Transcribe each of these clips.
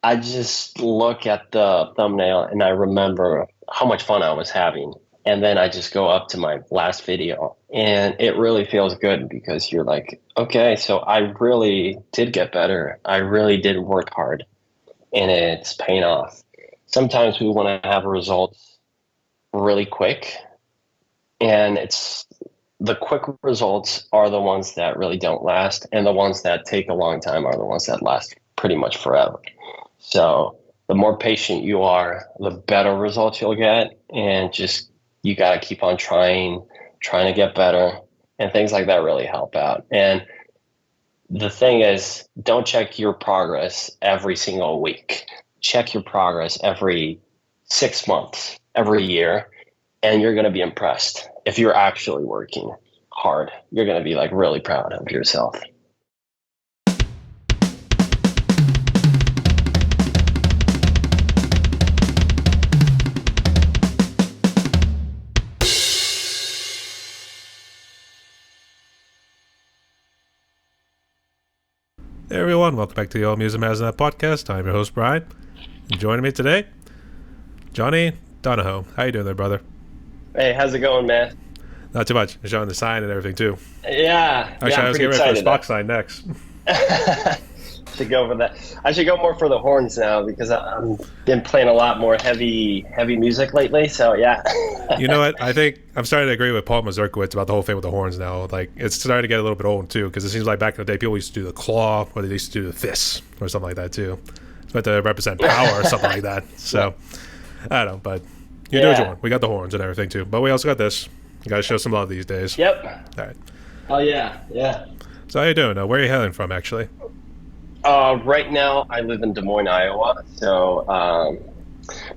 I just look at the thumbnail and I remember how much fun I was having. And then I just go up to my last video and it really feels good because you're like, okay, so I really did get better. I really did work hard and it's paying off. Sometimes we want to have results really quick, and it's the quick results are the ones that really don't last, and the ones that take a long time are the ones that last pretty much forever. So the more patient you are, the better results you'll get, and just you got to keep on trying to get better, and things like that really help out. And the thing is, don't check your progress every single week. Check your progress every 6 months, every year, and you're going to be impressed. If you're actually working hard, you're going to be like really proud of yourself. Hey everyone, welcome back to the All Music Matters Net podcast. I'm your host Brian, and joining me today, Joey Donhowe. How you doing there, brother? Hey, how's it going, man? Not too much. You're showing the sign and everything too. Yeah. Actually, I was getting ready for the Spock sign next. Should go for that. I should go more for the horns now because I've been playing a lot more heavy music lately. So yeah. You know what? I think I'm starting to agree with Paul Mazurkowitz about the whole thing with the horns now. Like, it's starting to get a little bit old too, because it seems like back in the day people used to do the claw, or they used to do the fist, or something like that too. It's meant to represent power or something like that. So I don't know, but you do what you want. We got the horns and everything too, but we also got this. You got to show some love these days. Yep. All right. Oh yeah. So how you doing? Where are you hailing from, actually? Right now, I live in Des Moines, Iowa. So,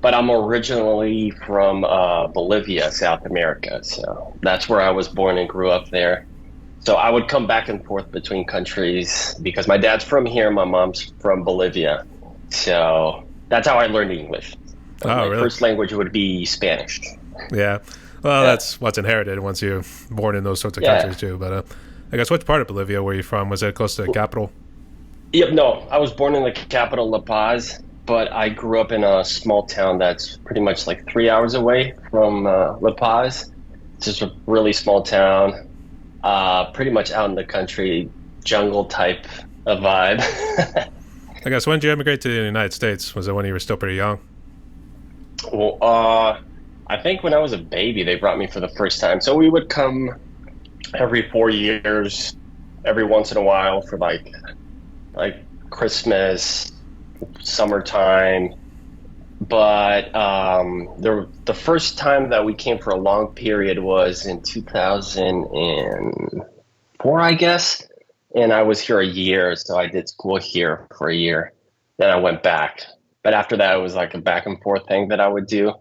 but I'm originally from Bolivia, South America. So that's where I was born and grew up there. So I would come back and forth between countries because my dad's from here, my mom's from Bolivia. So that's how I learned English. My Really? first language would be Spanish. Yeah. Well, that's what's inherited once you're born in those sorts of countries too. But I guess which part of Bolivia were you from? Was it close to the capital? Yep, no, I was born in the capital, La Paz, but I grew up in a small town that's pretty much like 3 hours away from La Paz. It's just a really small town, pretty much out in the country, jungle type of vibe. I guess when did you immigrate to the United States? Was it when you were still pretty young? Well, I think when I was a baby, they brought me for the first time. So we would come every 4 years, every once in a while for like Christmas, summertime. But the first time that we came for a long period was in 2004, I guess. And I was here a year, so I did school here for a year. Then I went back. But after that, it was like a back and forth thing that I would do.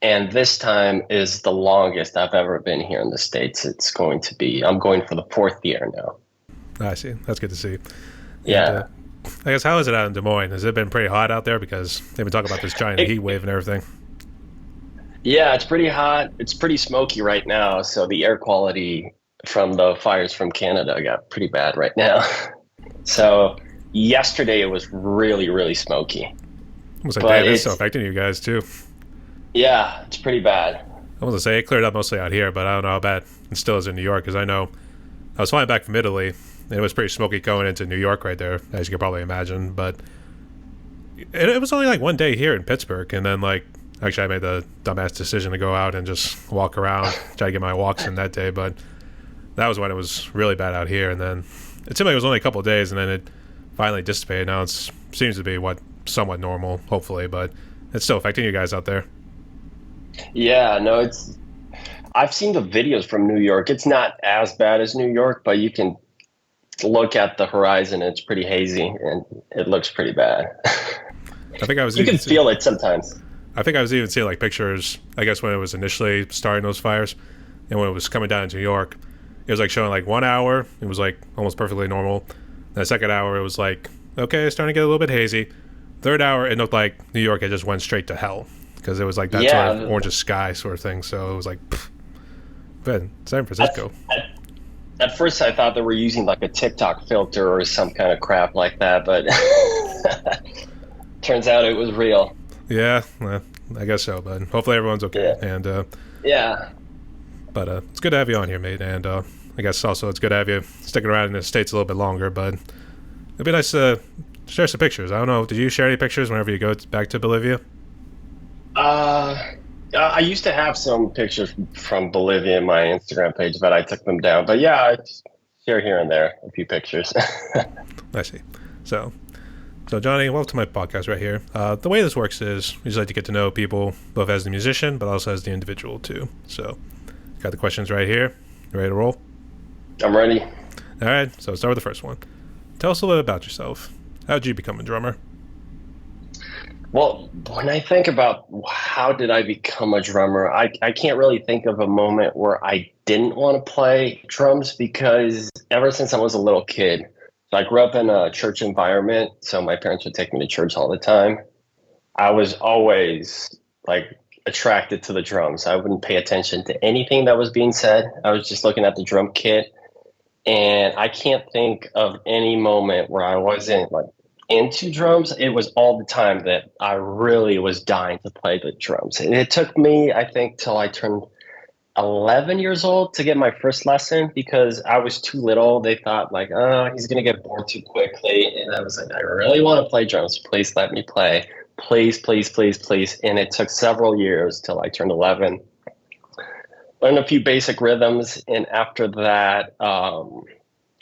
And this time is the longest I've ever been here in the States. I'm going for the fourth year now. I see. That's good to see. Yeah. And, I guess how is it out in Des Moines? Has it been pretty hot out there? Because they've been talking about this giant heat wave and everything. Yeah, it's pretty hot. It's pretty smoky right now. So the air quality from the fires from Canada got pretty bad right now. So yesterday it was really, really smoky. I was like, damn, it's still affecting you guys too. Yeah, it's pretty bad. I was going to say, it cleared up mostly out here, but I don't know how bad it still is in New York, because I know I was flying back from Italy, and it was pretty smoky going into New York right there, as you can probably imagine. But it was only like one day here in Pittsburgh, and then actually I made the dumbass decision to go out and just walk around, try to get my walks in that day, but that was when it was really bad out here. And then it seemed like it was only a couple of days, and then it finally dissipated. Now it seems to be somewhat normal, hopefully, but it's still affecting you guys out there. Yeah, no, I've seen the videos from New York. It's not as bad as New York, but you can look at the horizon. It's pretty hazy and it looks pretty bad. I think you can feel it sometimes. I think I was even seeing like pictures, I guess when it was initially starting those fires and when it was coming down into New York, it was like showing like 1 hour, it was like almost perfectly normal. And the second hour it was like, okay, it's starting to get a little bit hazy. Third hour it looked like New York had just went straight to hell, because it was like that sort of orange sky sort of thing. So it was like, man, San Francisco. At first I thought they were using like a TikTok filter or some kind of crap like that, but turns out it was real. Yeah, I guess so, but hopefully everyone's okay. Yeah. And Yeah. but it's good to have you on here, mate. And I guess also it's good to have you sticking around in the States a little bit longer. But it'd be nice to share some pictures. I don't know. Did you share any pictures whenever you go back to Bolivia? I used to have some pictures from Bolivia in my Instagram page, but I took them down. But yeah, I just share here and there a few pictures. I see. So Johnny, welcome to my podcast right here. The way this works is we just like to get to know people, both as the musician, but also as the individual too. So, got the questions right here. You ready to roll? I'm ready. All right. So, start with the first one. Tell us a little bit about yourself. How did you become a drummer? Well, when I think about how did I become a drummer, I can't really think of a moment where I didn't want to play drums because ever since I was a little kid, so I grew up in a church environment, so my parents would take me to church all the time. I was always like attracted to the drums. I wouldn't pay attention to anything that was being said. I was just looking at the drum kit, and I can't think of any moment where I wasn't like into drums. It was all the time that I really was dying to play the drums. And it took me, I think, till I turned 11 years old to get my first lesson because I was too little. They thought like, oh, he's going to get bored too quickly. And I was like, I really want to play drums. Please let me play. Please, please, please, please. And it took several years till I turned 11. Learned a few basic rhythms. And after that,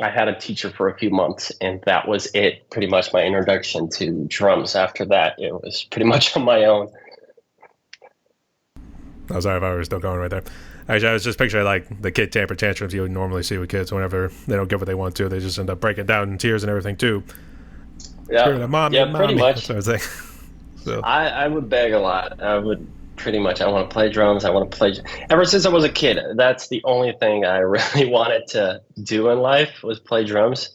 I had a teacher for a few months, and that was it. Pretty much my introduction to drums. After that, it was pretty much on my own. I'm sorry if I was still going right there. Actually, I was just picturing like the kid temper tantrums you would normally see with kids whenever they don't get what they want to. They just end up breaking down in tears and everything too. Yeah, mommy, pretty much. Sort of thing. So I would beg a lot. I would pretty much. I want to play drums. I want to play. Ever since I was a kid, that's the only thing I really wanted to do in life was play drums.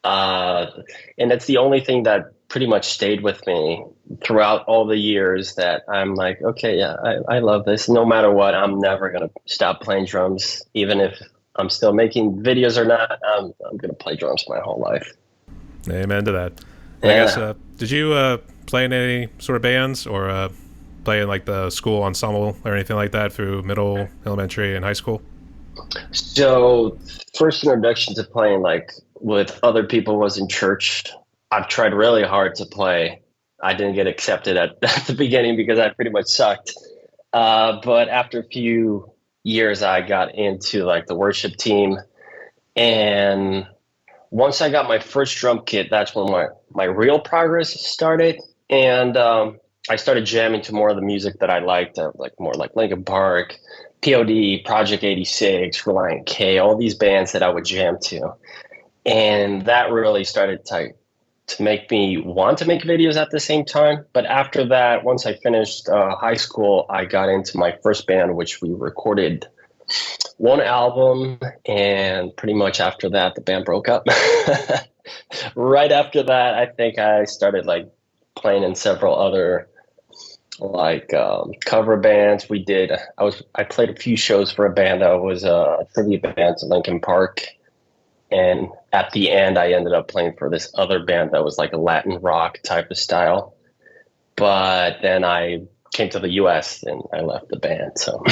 And it's the only thing that pretty much stayed with me throughout all the years that I'm like, okay, yeah, I love this. No matter what, I'm never going to stop playing drums. Even if I'm still making videos or not, I'm going to play drums my whole life. Amen to that. Yeah. I guess, did you play in any sort of bands or play in like the school ensemble or anything like that through middle, elementary, and high school? So first introduction to playing like with other people was in church. I've tried really hard to play. I didn't get accepted at the beginning because I pretty much sucked. But after a few years, I got into like the worship team. And once I got my first drum kit, that's when my real progress started. And I started jamming to more of the music that I liked, like more like Linkin Park, POD, Project 86, Reliant K, all these bands that I would jam to. And that really started to make me want to make videos at the same time. But after that, once I finished high school, I got into my first band, which we recorded one album. And pretty much after that, the band broke up. Right after that, I think I started like playing in several other like cover bands. I played a few shows for a band that was a tribute band to Linkin Park. And at the end, I ended up playing for this other band that was like a Latin rock type of style. But then I came to the US and I left the band. So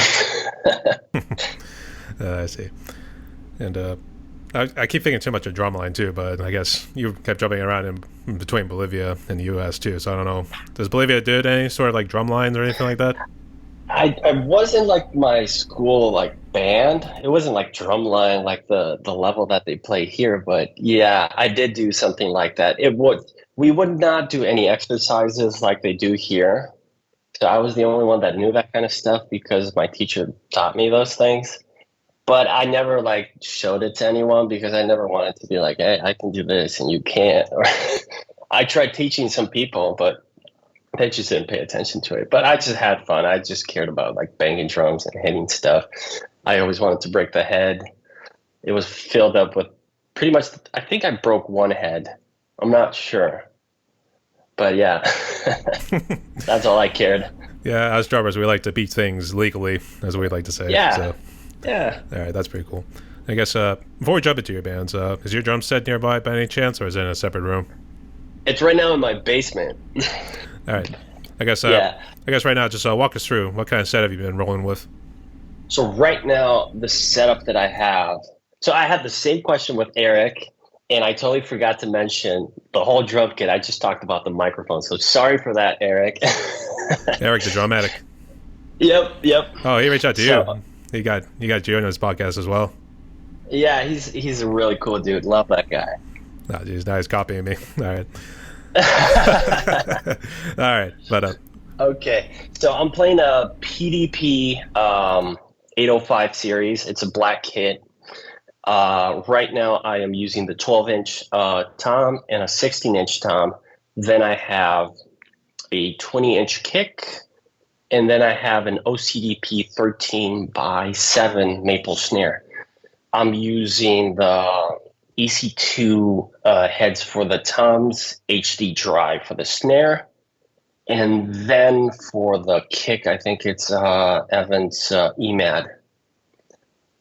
I see. And I keep thinking too much of drumline too, but I guess you kept jumping around in between Bolivia and the US too. So I don't know. Does Bolivia do any sort of like drum lines or anything like that? I wasn't like my school like band. It wasn't like drumline like the level that they play here. But yeah, I did do something like that. We would not do any exercises like they do here. So I was the only one that knew that kind of stuff because my teacher taught me those things. But I never like showed it to anyone because I never wanted to be like, hey, I can do this and you can't. Or I tried teaching some people, but they just didn't pay attention to it. But I just had fun. I just cared about like banging drums and hitting stuff. I always wanted to break the head. It was filled up with pretty much, I think I broke one head. I'm not sure. But yeah, that's all I cared. Yeah, as drummers, we like to beat things legally, as we like to say. Yeah. So. Yeah. All right, that's pretty cool. I guess before we jump into your bands, is your drum set nearby by any chance, or is it in a separate room? It's right now in my basement. All right. I guess Yeah. I guess right now just walk us through what kind of set have you been rolling with? So right now, the setup that I have. So I had the same question with Eric, and I totally forgot to mention the whole drum kit. I just talked about the microphone, so sorry for that, Eric. Eric the dramatic. Yep, yep. Oh, he reached out to So you. He got you on his podcast as well. yeah, he's a really cool dude. Love that guy. Oh, geez, now he's copying me. All right. All right. But Okay, so I'm playing a PDP 805 series. It's a black kit. Right now, I am using the 12-inch tom and a 16-inch tom. Then I have a 20-inch kick, and then I have an OCDP 13 by 7 maple snare. I'm using the EC2 heads for the toms, HD drive for the snare, and then for the kick, I think it's Evans EMAD.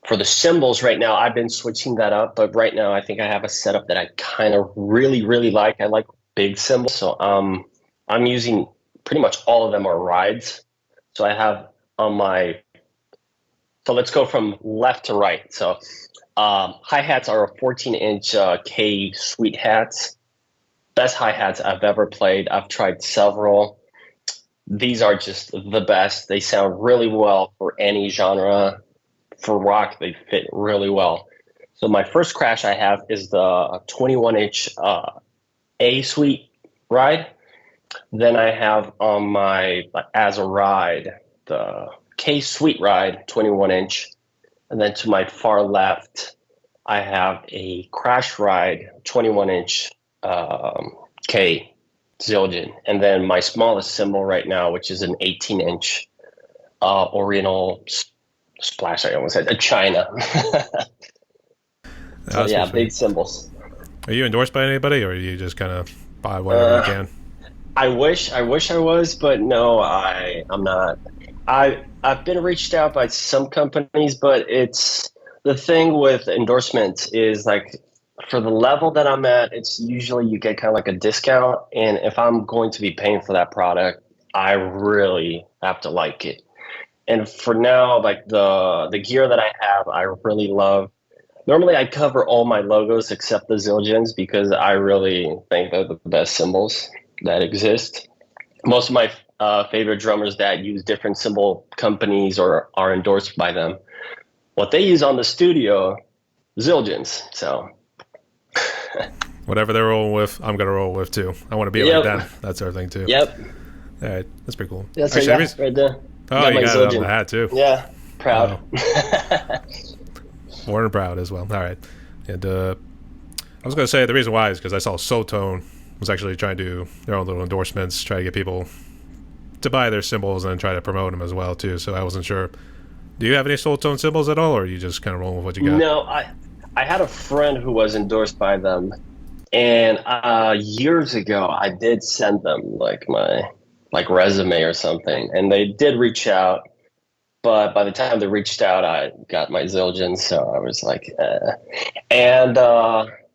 For the cymbals right now, I've been switching that up, but right now I think I have a setup that I kind of really, really like. I like big cymbals, so I'm using pretty much all of them are rides. So I have on my, so let's go from left to right. So hi-hats are a 14-inch K Sweet Hats. Best hi-hats I've ever played. I've tried several. These are just the best. They sound really well for any genre. For rock, they fit really well. So my first crash I have is the 21-inch A Suite ride. Then I have on my as a ride the K Suite ride 21-inch, and then to my far left I have a crash ride 21-inch K Zildjian, and then my smallest cymbal right now, which is an 18-inch Oriental Splash. I almost said a China. So that's yeah, pretty big sweet. cymbals. Are you endorsed by anybody, or you just kind of buy whatever you Uh, can? I wish I was, but no, I'm not. I've been reached out by some companies, but it's the thing with endorsements is like for the level that I'm at, it's usually you get kind of like a discount, and if I'm going to be paying for that product, I really have to like it. And for now, like the gear that I have, I really love. Normally, I cover all my logos except the Zildjians because I really think they're the best symbols that exist. Most of my favorite drummers that use different cymbal companies or are endorsed by them, what they use on the studio, Zildjians. So, Whatever they're rolling with, I'm gonna roll with too. I want to be like yep, them. That's our thing too. yep. All right, that's pretty cool. That's what I Actually, the got reason, right there. oh, Got you my got it on the Zildjian. hat too. Yeah, proud. Oh, born and proud as well. All right, and I was gonna say the reason why is because I saw Soultone was actually trying to do their own little endorsements, try to get people to buy their symbols and try to promote them as well too. So I wasn't sure. Do you have any Soultone symbols at all, or are you just kind of rolling with what you got? No, I had a friend who was endorsed by them, and years ago I did send them like my like resume or something, and they did reach out. But by the time they reached out, I got my Zildjian, so I was like, and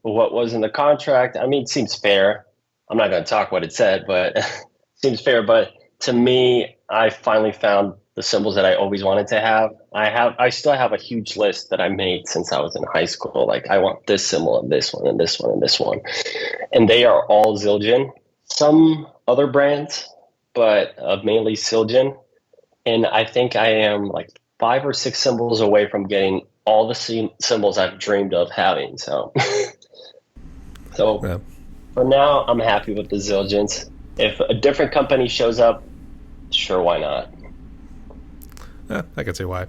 what was in the contract? I mean, it seems fair. I'm not going to talk what it said, but seems fair. But to me, I finally found the symbols that I always wanted to have. I still have a huge list that I made since I was in high school. Like, I want this symbol and this one and this one and this one, and they are all Zildjian. Some other brands, but mainly Zildjian. And I think I am like 5 or 6 symbols away from getting all the symbols I've dreamed of having. So, so Yeah, for now, I'm happy with the Zildjians. If a different company shows up, sure, why not? I can see why.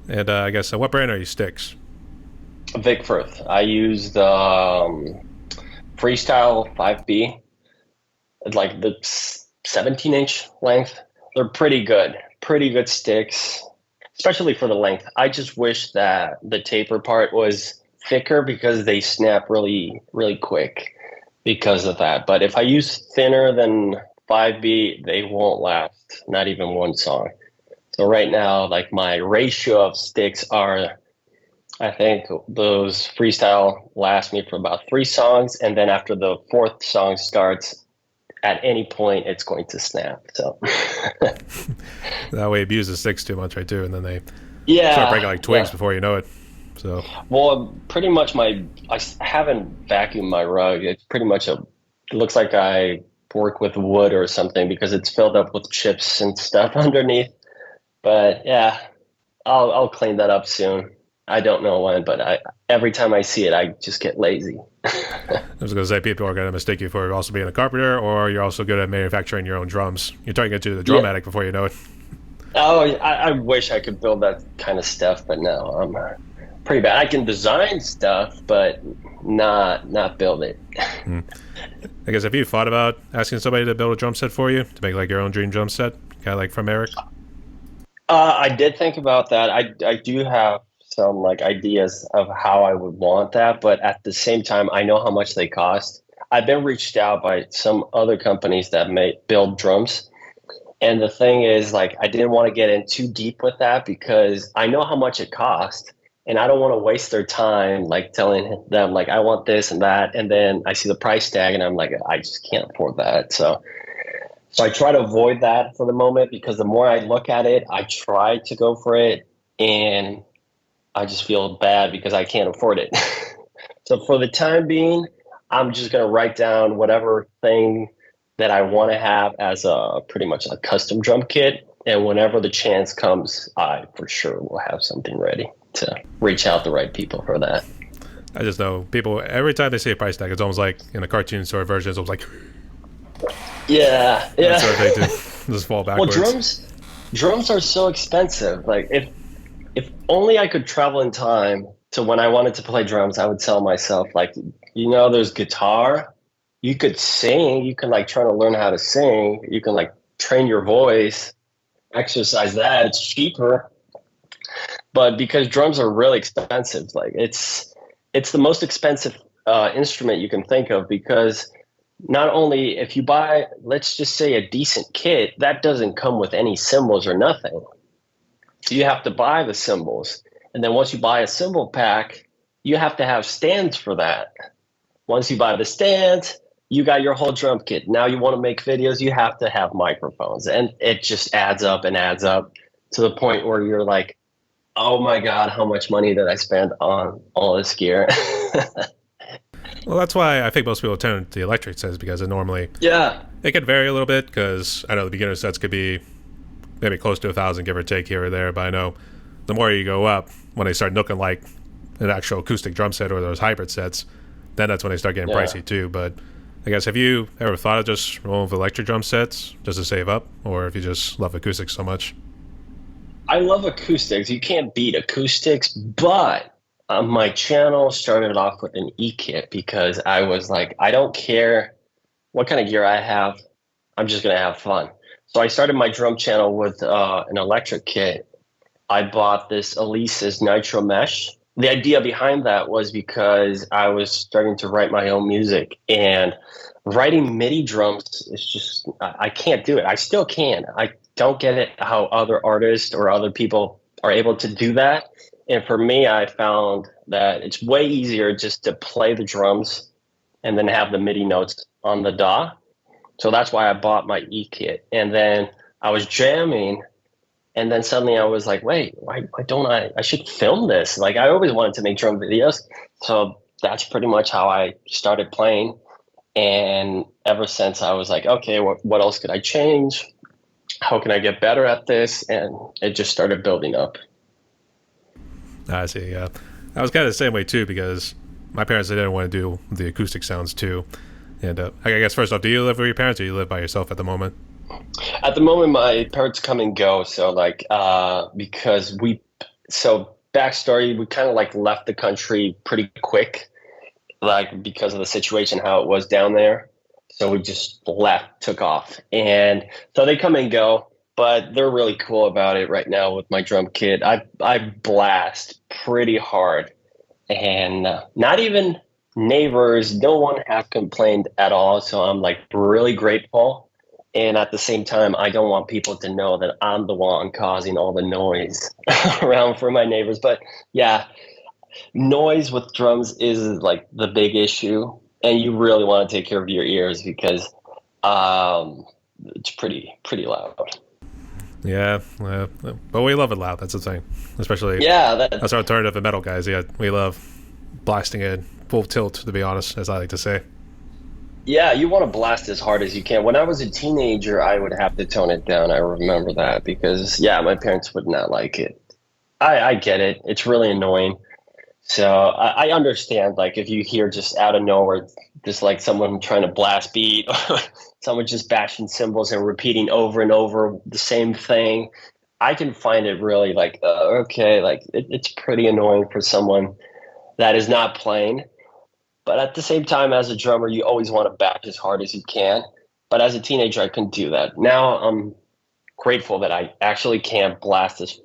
And I guess what brand are you sticks? Vic Firth. I use the Freestyle 5B, like the 17-inch length. They're pretty good sticks, especially for the length. I just wish that the taper part was thicker because they snap really, really quick because of that. But if I use thinner than 5B, they won't last, not even one song. So right now, like my ratio of sticks are I think those freestyle last me for about 3 songs, and then after the fourth song starts, at any point it's going to snap. So That way, abuse the sticks too much, right? Too, and then they start breaking yeah, like twigs yeah. before you know it. So Well, pretty much haven't vacuumed my rug. It's pretty much it looks like I work with wood or something because it's filled up with chips and stuff underneath. But yeah, I'll clean that up soon. I don't know when, but I every time I see it, I just get lazy. I was going to say people are going to mistake you for also being a carpenter, or you're also good at manufacturing your own drums. You're turning into the drum Yeah. addict before you know it. Oh, I wish I could build that kind of stuff, but no, I'm pretty bad. I can design stuff, but not build it. Hmm. I guess have you thought about asking somebody to build a drum set for you to make like your own dream drum set, kind of like from Eric? I did think about that. I do have some like ideas of how I would want that, but at the same time, I know how much they cost. I've been reached out by some other companies that may build drums. And the thing is, like, I didn't want to get in too deep with that because I know how much it cost, and I don't want to waste their time, like telling them, like, I want this and that, and then I see the price tag, and I'm like, I just can't afford that. So I try to avoid that for the moment because the more I look at it, I try to go for it, and I just feel bad because I can't afford it. So for the time being, I'm just gonna write down whatever thing that I want to have as a pretty much a custom drum kit. And whenever the chance comes, I for sure will have something ready to reach out the right people for that. I just know people every time they see a price tag, it's almost like in a cartoon story version. It's almost like Yeah, that yeah. sort of thing too. Just fall Well, backwards. drums are so expensive. Like if only I could travel in time to when I wanted to play drums, I would tell myself like, there's guitar. You could sing. You can like try to learn how to sing. You can like train your voice, exercise that. It's cheaper. But because drums are really expensive, like it's the most expensive instrument you can think of because not only if you buy, let's just say a decent kit, that doesn't come with any cymbals or nothing. So you have to buy the cymbals. And then once you buy a cymbal pack, you have to have stands for that. Once you buy the stands, you got your whole drum kit. Now you want to make videos, you have to have microphones. And it just adds up and adds up to the point where you're like, oh my God, how much money did I spend on all this gear? Well, that's why I think most people turn to the electric sets because it normally Yeah. it could vary a little bit because I know the beginner sets could be maybe close to 1,000 give or take here or there, but I know the more you go up, when they start looking like an actual acoustic drum set or those hybrid sets, then that's when they start getting Yeah. pricey too. But I guess have you ever thought of just rolling with electric drum sets just to save up, or if you just love acoustics so much? I love acoustics. You can't beat acoustics, but my channel started off with an E kit because I was like, I don't care what kind of gear I have. I'm just going to have fun. So I started my drum channel with an electric kit. I bought this Elise's Nitro Mesh. The idea behind that was because I was starting to write my own music and writing MIDI drums is just, I can't do it. I still can. I don't get it how other artists or other people are able to do that. And for me, I found that it's way easier just to play the drums and then have the MIDI notes on the DAW. So that's why I bought my E kit. And then I was jamming, and then suddenly I was like, wait, why don't I should film this. Like I always wanted to make drum videos. So that's pretty much how I started playing. And ever since I was like, okay, what else could I change? How can I get better at this? And it just started building up. I see. Yeah, I was kind of the same way too because my parents they didn't want to do the acoustic sounds too. And I guess first off, do you live with your parents or you live by yourself at the moment? At the moment, my parents come and go. So like, because so backstory, we kind of like left the country pretty quick, like because of the situation, how it was down there. So we just left, took off. And so they come and go, but they're really cool about it right now with my drum kit. I blast pretty hard and not even neighbors, no one has complained at all. So I'm like really grateful. And at the same time, I don't want people to know that I'm the one causing all the noise around for my neighbors. But yeah, noise with drums is like the big issue, and you really want to take care of your ears because um, it's pretty loud. Yeah, but we love it loud. That's the thing. Especially Yeah, that's our alternative and metal guys. Yeah, we love blasting it full tilt. To be honest, as I like to say. yeah, you want to blast as hard as you can. When I was a teenager, I would have to tone it down. I remember that because yeah, my parents would not like it. I get it. It's really annoying. So I understand, like, if you hear just out of nowhere, just like someone trying to blast beat, or someone just bashing cymbals and repeating over and over the same thing, I can find it really like, okay, like it's pretty annoying for someone that is not playing. But at the same time, as a drummer, you always want to bash as hard as you can. But as a teenager, I couldn't do that. Now I'm grateful that I actually can blast as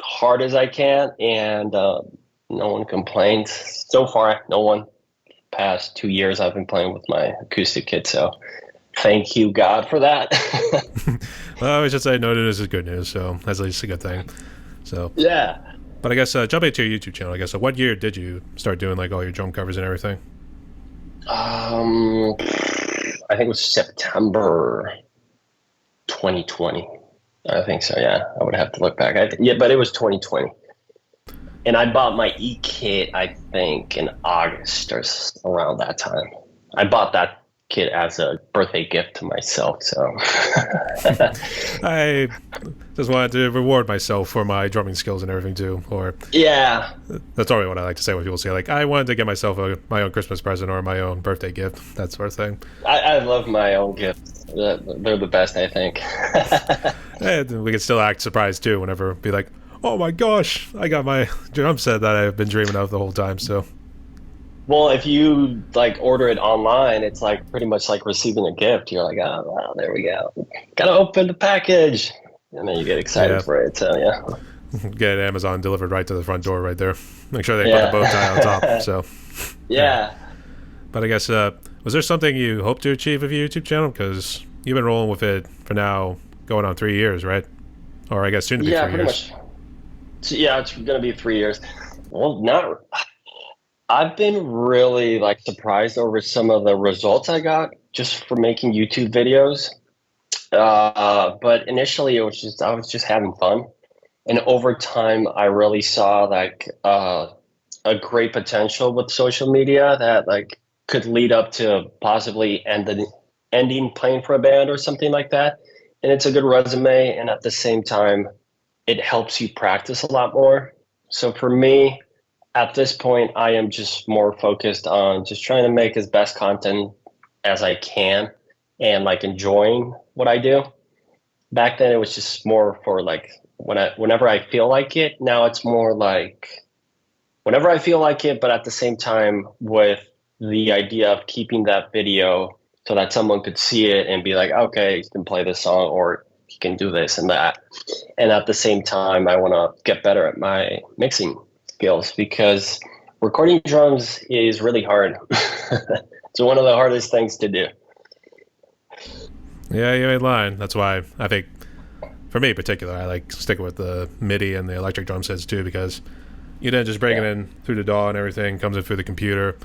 hard as I can, and no one complains. So far, no one. Past 2 years, I've been playing with my acoustic kit, so thank you, God, for that. Well, I should say no news is good news, so that's at least a good thing. So, Yeah. but I guess jumping to your YouTube channel, I guess. So, what year did you start doing like all your drum covers and everything? I think it was September 2020. I think so. Yeah, I would have to look back. Yeah, but it was 2020. And I bought my e-kit, I think, in August or around that time. I bought that kit as a birthday gift to myself. So, I just wanted to reward myself for my drumming skills and everything too. Or yeah, that's always what I like to say when people say like I wanted to get myself my own Christmas present or my own birthday gift, that sort of thing. I love my own gifts. They're the best, I think. And we can still act surprised too whenever be like, oh my gosh, I got my drum set that I've been dreaming of the whole time. So, Well, if you like order it online, it's like pretty much like receiving a gift. You're like, oh wow, there we go. Gotta open the package, and then you get excited yeah, for it. So yeah, get Amazon delivered right to the front door right there. Make sure they put the yeah, bow tie on top. So, yeah. yeah. But I guess was there something you hope to achieve with your YouTube channel? Because you've been rolling with it for now, going on 3 years, right? Or I guess soon to be Yeah, three pretty years. much. So, yeah, it's gonna be 3 years. Well, not. I've been really like surprised over some of the results I got just for making YouTube videos. But initially, it was just I was just having fun, and over time, I really saw like a great potential with social media that like could lead up to possibly ending playing for a band or something like that. And it's a good resume, and at the same time, it helps you practice a lot more. So for me, at this point, I am just more focused on just trying to make as best content as I can and like enjoying what I do. Back then, it was just more for like whenever I feel like it. Now it's more like whenever I feel like it, but at the same time with the idea of keeping that video so that someone could see it and be like, okay, you can play this song or you can do this and that. And at the same time, I want to get better at my mixing skills because recording drums is really hard. It's one of the hardest things to do. Yeah, you ain't lying. That's why I think, for me in particular, I like sticking with the MIDI and the electric drum sets too, because you then just bring it Yeah. in through the DAW and everything, comes in through the computer.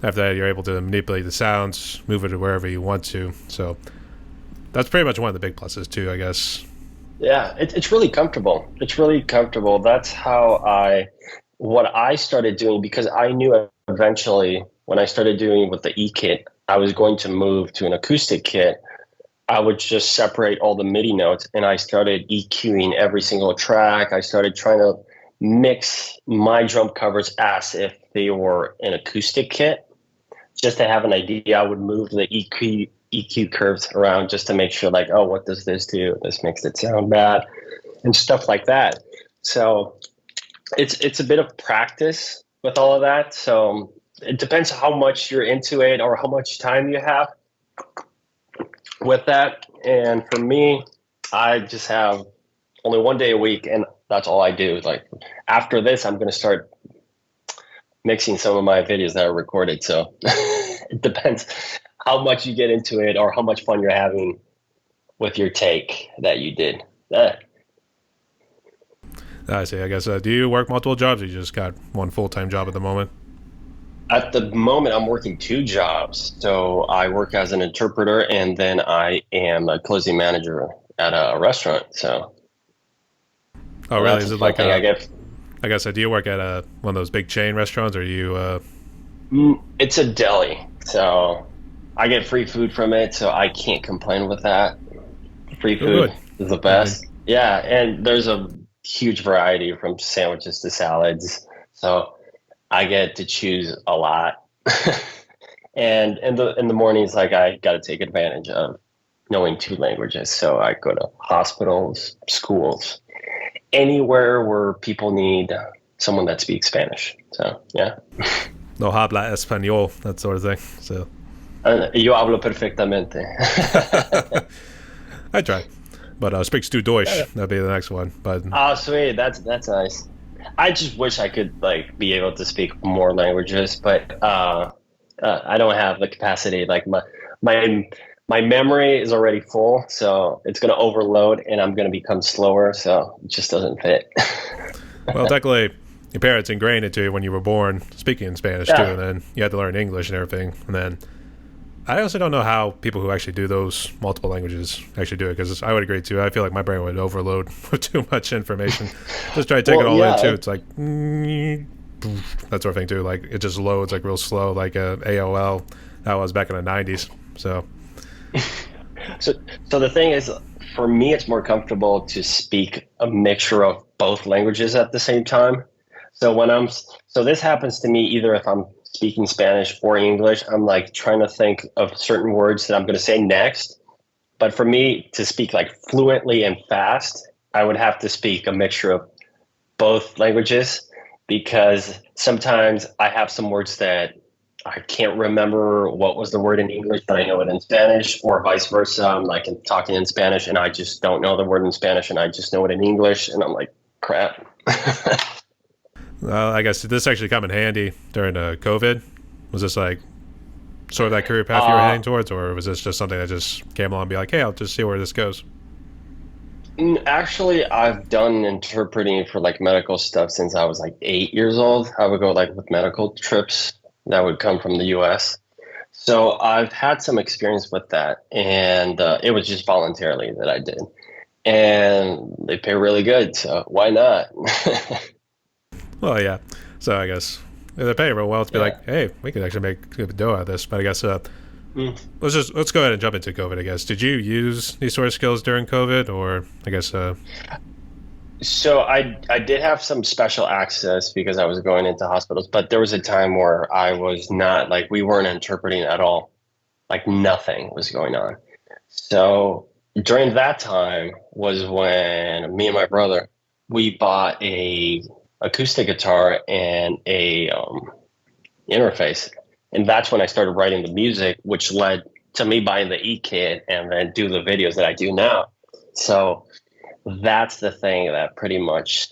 After that, you're able to manipulate the sounds, move it to wherever you want to. So that's pretty much one of the big pluses too, I guess. Yeah, it's really comfortable. It's really comfortable. That's how what I started doing because I knew eventually when I started doing with the E kit, I was going to move to an acoustic kit. I would just separate all the MIDI notes and I started EQing every single track. I started trying to mix my drum covers as if they were an acoustic kit. Just to have an idea, I would move the EQ curves around just to make sure, like, oh, what does this do? This makes it sound bad, and stuff like that. So it's a bit of practice with all of that. So it depends how much you're into it or how much time you have with that. And for me, I just have only 1 day a week, and that's all I do. Like after this, I'm going to start mixing some of my videos that are recorded. So it depends how much you get into it or how much fun you're having with your take that you did. I see. I guess. Do you work multiple jobs, or you just got one full-time job at the moment? At the moment, I'm working two jobs. So I work as an interpreter, and then I am a closing manager at a restaurant. Oh, So really? that's Is a it fun like thing. I a? get I guess. Do you work at a one of those big chain restaurants, or you? it's a deli, so I get free food from it. So I can't complain with that. Free Oh, food good. is the I mean, best. Yeah, and there's a huge variety from sandwiches to salads. So I get to choose a lot. And in the mornings, like I got to take advantage of knowing two languages. So I go to hospitals, schools, anywhere where people need someone that speaks Spanish. So yeah, no habla español, that sort of thing. So yo hablo perfectamente. I try, but speaks du Deutsch. That'd be the next one. But Oh, sweet. That's nice. I just wish I could like be able to speak more languages, but I don't have the capacity. Like my my memory is already full, so it's going to overload, and I'm going to become slower. So it just doesn't fit. well, technically, your parents ingrained it to you when you were born, speaking in Spanish too, Yeah. and then you had to learn English and everything. And then I also don't know how people who actually do those multiple languages actually do it, because I would agree too. I feel like my brain would overload with too much information. Just try to take it Well, all in yeah. too. It's like that sort of thing too. Like it just loads like real slow, like AOL. That was back in the '90s. So So so the thing is, for me, it's more comfortable to speak a mixture of both languages at the same time. So so this happens to me either if I'm speaking Spanish or English. I'm like trying to think of certain words that I'm going to say next. But for me to speak like fluently and fast, I would have to speak a mixture of both languages because sometimes I have some words that I can't remember what was the word in English, but I know it in Spanish, or vice versa. I'm like talking in Spanish and I just don't know the word in Spanish and I just know it in English, and I'm like, crap. I guess did this actually come in handy during COVID? Was this like sort of that career path you were uh, heading towards, or was this just something that just came along and be like, hey, I'll just see where this goes? Actually, I've done interpreting for like medical stuff since I was like 8 years old. I would go like with medical trips that would come from the US. So I've had some experience with that, and it was just voluntarily that I did. And they pay really good, so why not? Well, yeah. So I guess if they're paying real well to be Yeah. like, hey, we could actually make good dough out of this. But I guess Mm. let's go ahead and jump into COVID. I guess did you use these sort of skills during COVID, or I guess So I did have some special access because I was going into hospitals, but there was a time where I was not like we weren't interpreting at all. Like nothing was going on. So during that time was when me and my brother we bought a acoustic guitar and a interface, and that's when I started writing the music, which led to me buying the E kit and then do the videos that I do now. So that's the thing that pretty much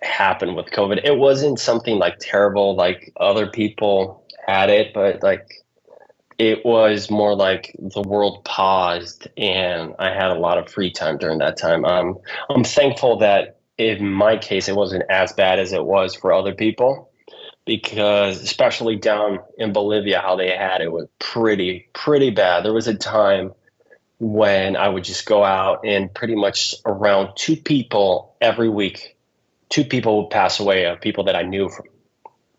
happened with COVID. It wasn't something like terrible like other people had it, but like it was more like the world paused and I had a lot of free time during that time. I'm thankful that in my case it wasn't as bad as it was for other people because especially down in Bolivia how they had it was pretty bad. There was a time when I would just go out and pretty much around two people every week, two people would pass away of people that I knew from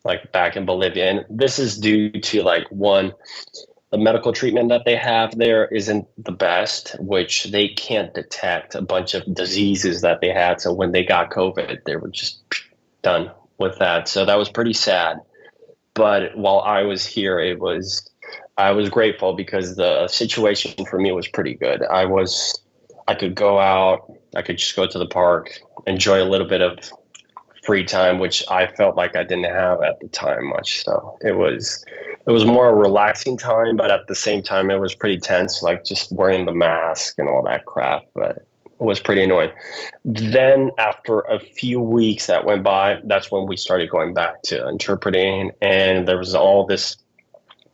like back in Bolivia. And this is due to like one, the medical treatment that they have there isn't the best, which they can't detect a bunch of diseases that they had. So when they got COVID, they were just done with that. So that was pretty sad. But while I was here, I was grateful because the situation for me was pretty good. I could go out, I could just go to the park, enjoy a little bit of free time, which I felt like I didn't have at the time much. So it was more a relaxing time, but at the same time it was pretty tense, like just wearing the mask and all that crap. But it was pretty annoying. Then after a few weeks that went by, that's when we started going back to interpreting, and there was all this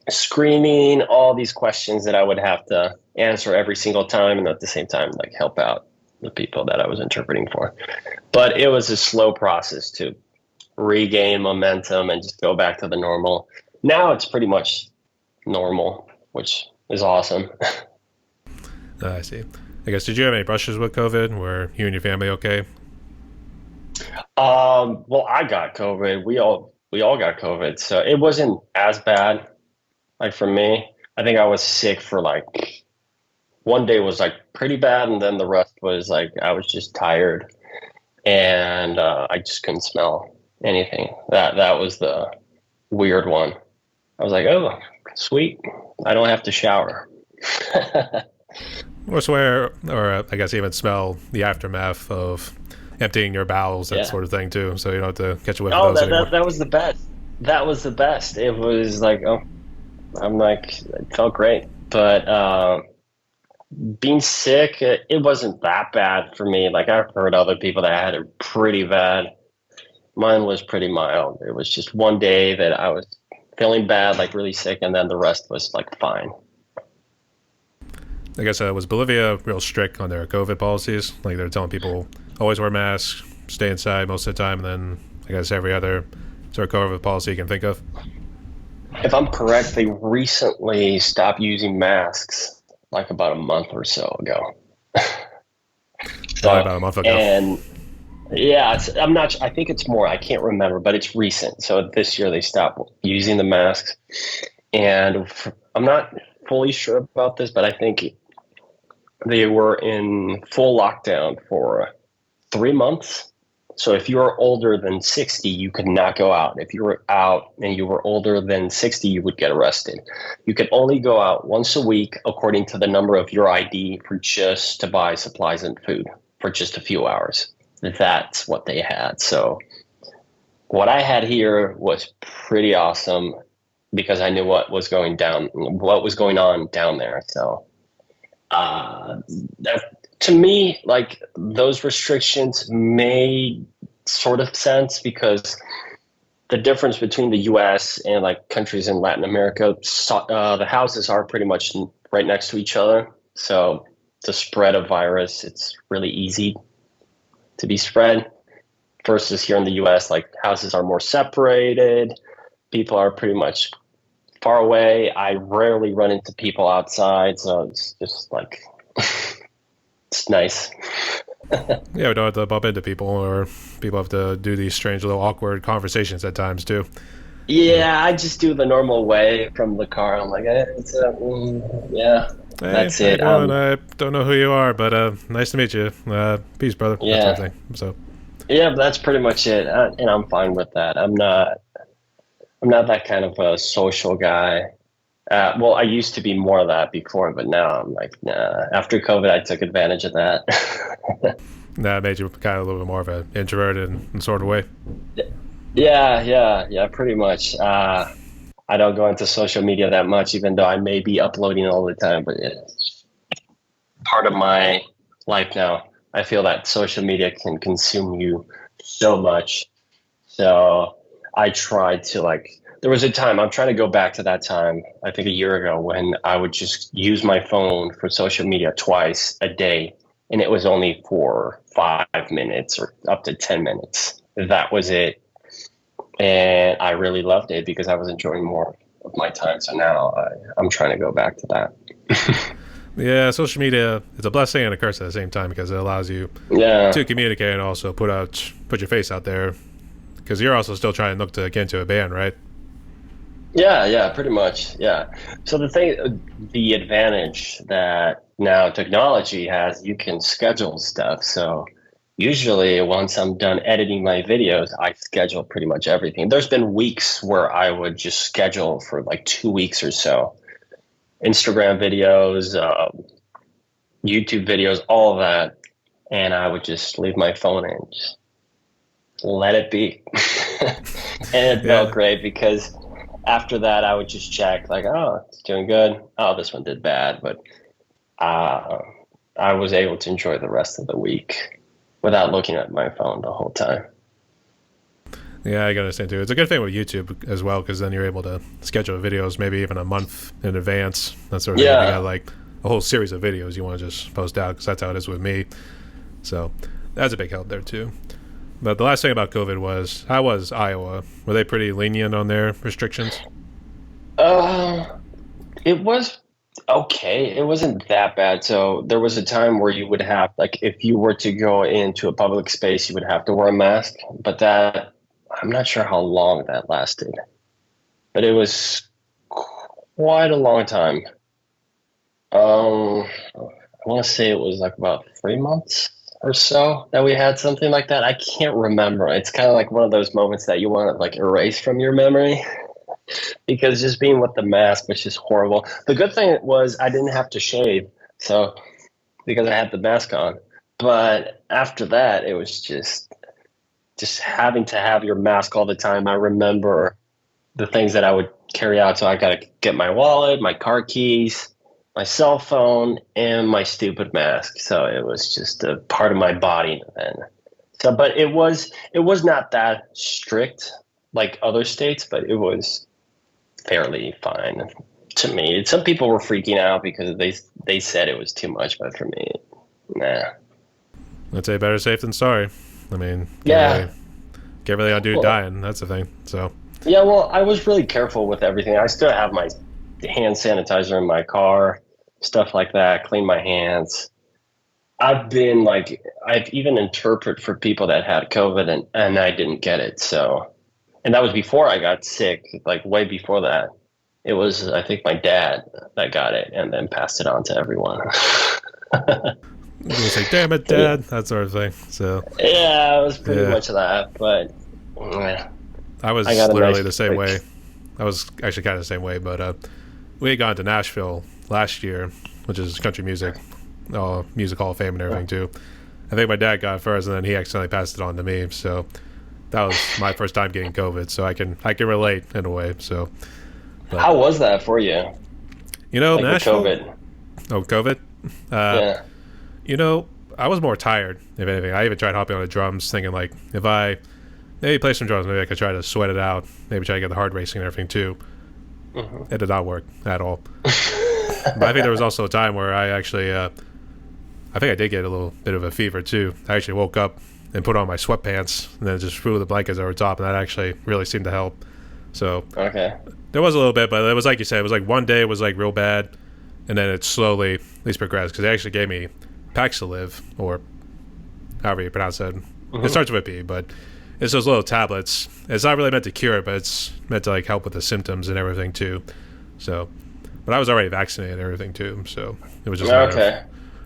screening, all these questions that I would have to answer every single time, and at the same time like help out. the people that I was interpreting for. But it was a slow process to regain momentum and just go back to the normal. Now it's pretty much normal, which is awesome. I see. I guess, did you have any brushes with COVID? Were you and your family okay? Well, I got COVID. We all got COVID, so it wasn't as bad. Like for me, I think I was sick for like one day was like pretty bad, and then the rest was like I was just tired and I just couldn't smell anything. That was the weird one. I was like, oh, sweet, I don't have to shower. Or swear, or I guess even smell the aftermath of emptying your bowels, that Yeah. sort of thing too. So you don't have to catch a whiff of Oh, those that, anymore. that that was the best. That was the best. It was like, oh, I'm like, it felt great. But being sick, it wasn't that bad for me. Like I've heard other people that had it pretty bad. Mine was pretty mild. It was just one day that I was feeling bad, like really sick, and then the rest was like fine. I guess was Bolivia real strict on their COVID policies? Like they're telling people always wear masks, stay inside most of the time, and then I guess every other sort of COVID policy you can think of. If I'm correct, they recently stopped using masks like about a month or so ago. Probably So, about a month ago. and yeah, I'm not. I think it's more. I can't remember, but it's recent. So this year they stopped using the masks, and I'm not fully sure about this, but I think they were in full lockdown for 3 months. So if you were older than 60, you could not go out. If you were out and you were older than 60, you would get arrested. You could only go out once a week according to the number of your ID for just to buy supplies and food for just a few hours. That's what they had. So what I had here was pretty awesome because I knew what was going on down there. So that to me, like those restrictions made sort of sense because the difference between the U.S. and like countries in Latin America, the houses are pretty much right next to each other. So the spread of virus, it's really easy to be spread. Versus here in the U.S., like houses are more separated. People are pretty much far away. I rarely run into people outside, so it's just like it's nice. Yeah, we don't have to bump into people, or people have to do these strange little awkward conversations at times too. Yeah, I just do the normal way from the car. I'm like, yeah, Hey, that's how you it. doing? I don't know who you are, but nice to meet you. Peace, brother. That sort of Yeah, thing. So, yeah, that's pretty much it, and I'm fine with that. I'm not that kind of a social guy. Well, I used to be more of that before, but now I'm like, nah. After COVID, I took advantage of that. that made you kind of a little bit more of an introverted in sort of way. Yeah, pretty much. I don't go into social media that much, even though I may be uploading all the time, but it's part of my life now. I feel that social media can consume you so much. So I tried to there was a time, I'm trying to go back to that time, I think a year ago, when I would just use my phone for social media twice a day. And it was only for 5 minutes or up to 10 minutes. That was it. And I really loved it because I was enjoying more of my time. So now I'm trying to go back to that. Yeah, social media, it's a blessing and a curse at the same time because it allows you Yeah. to communicate and also put your face out there because you're also still trying to look to get into a band, right? Yeah, pretty much. Yeah. So the advantage that now technology has, you can schedule stuff. So usually once I'm done editing my videos, I schedule pretty much everything. There's been weeks where I would just schedule for like 2 weeks or so. Instagram videos, YouTube videos, all of that. And I would just leave my phone and just let it be. And it felt Yeah. great because after that, I would just check like, oh, it's doing good. Oh, this one did bad. But uh, I was able to enjoy the rest of the week without looking at my phone the whole time. Yeah, I can understand too. It's a good thing with YouTube as well because then you're able to schedule videos maybe even a month in advance. That sort of thing. If you Yeah. got like a whole series of videos you want to just post out because that's how it is with me. So that's a big help there too. But the last thing about COVID was, how was Iowa? Were they pretty lenient on their restrictions? Uh, it was okay. It wasn't that bad. So there was a time where you would have, like, if you were to go into a public space, you would have to wear a mask. But that, I'm not sure how long that lasted, but it was quite a long time. I want to say it was like about 3 months or so that we had something like that. I can't remember. It's kind of like one of those moments that you want to like erase from your memory because just being with the mask was just horrible. The good thing was I didn't have to shave, so because I had the mask on. But after that, it was just having to have your mask all the time. I remember the things that I would carry out. So I got to get my wallet, my car keys, my cell phone, and my stupid mask. So it was just a part of my body then. So, but it was not that strict like other states, but it was fairly fine to me. Some people were freaking out because they said it was too much, but for me, nah. I'd say better safe than sorry. I mean, Yeah. can't really undo Well, dying. That's the thing. So, yeah, well, I was really careful with everything. I still have my hand sanitizer in my car, stuff like that, clean my hands. I've even interpreted for people that had COVID and I didn't get it. So, and that was before I got sick, like way before that. It was, I think, my dad that got it and then passed it on to everyone. you say, damn it, Yeah, Dad, that sort of thing. So, it was pretty yeah, much that, but I I was got a literally nice, the same like, way. I was actually kind of the same way, but we had gone to Nashville last year, which is country music, music hall of fame and everything too. I think my dad got it first, and then he accidentally passed it on to me. So that was my first time getting COVID, so I can relate in a way. So, but how was that for you? Like with Nashville. COVID? Oh, COVID. Uh, Yeah. I was more tired, if anything. I even tried hopping on the drums, thinking like, if I maybe play some drums, maybe I could try to sweat it out. Maybe try to get the heart racing and everything too. Hmm. It did not work at all. But I think there was also a time where I actually, I think I did get a little bit of a fever too. I actually woke up and put on my sweatpants and then just threw the blankets over top, and that actually really seemed to help. So Okay. there was a little bit, but it was like you said, it was like one day it was like real bad, and then it slowly at least progressed because they actually gave me Paxilov, or however you pronounce it. It Hmm. starts with a P, but it's those little tablets. It's not really meant to cure it, but it's meant to like help with the symptoms and everything too. So, but I was already vaccinated and everything too, so it was just a matter of Okay.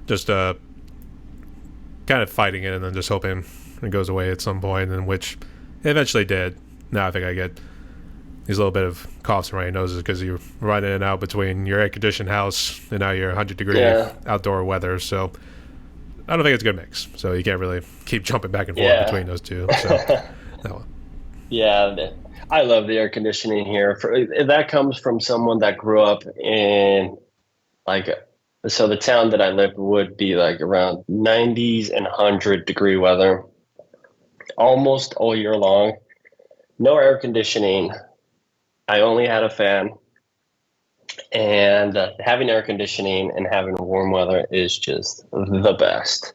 just kind of fighting it and then just hoping it goes away at some point, and which it eventually did. Now I think I get these little bit of coughs in my noses because you're running in and out between your air conditioned house and now your 100-degree Yeah. outdoor weather. So I don't think it's a good mix. So you can't really keep jumping back and forth Yeah. between those two. So no. Yeah. I love the air conditioning here. That comes from someone that grew up in like, so the town that I lived would be like around 90s and 100-degree weather almost all year long. No air conditioning. I only had a fan. And having air conditioning and having warm weather is just the best.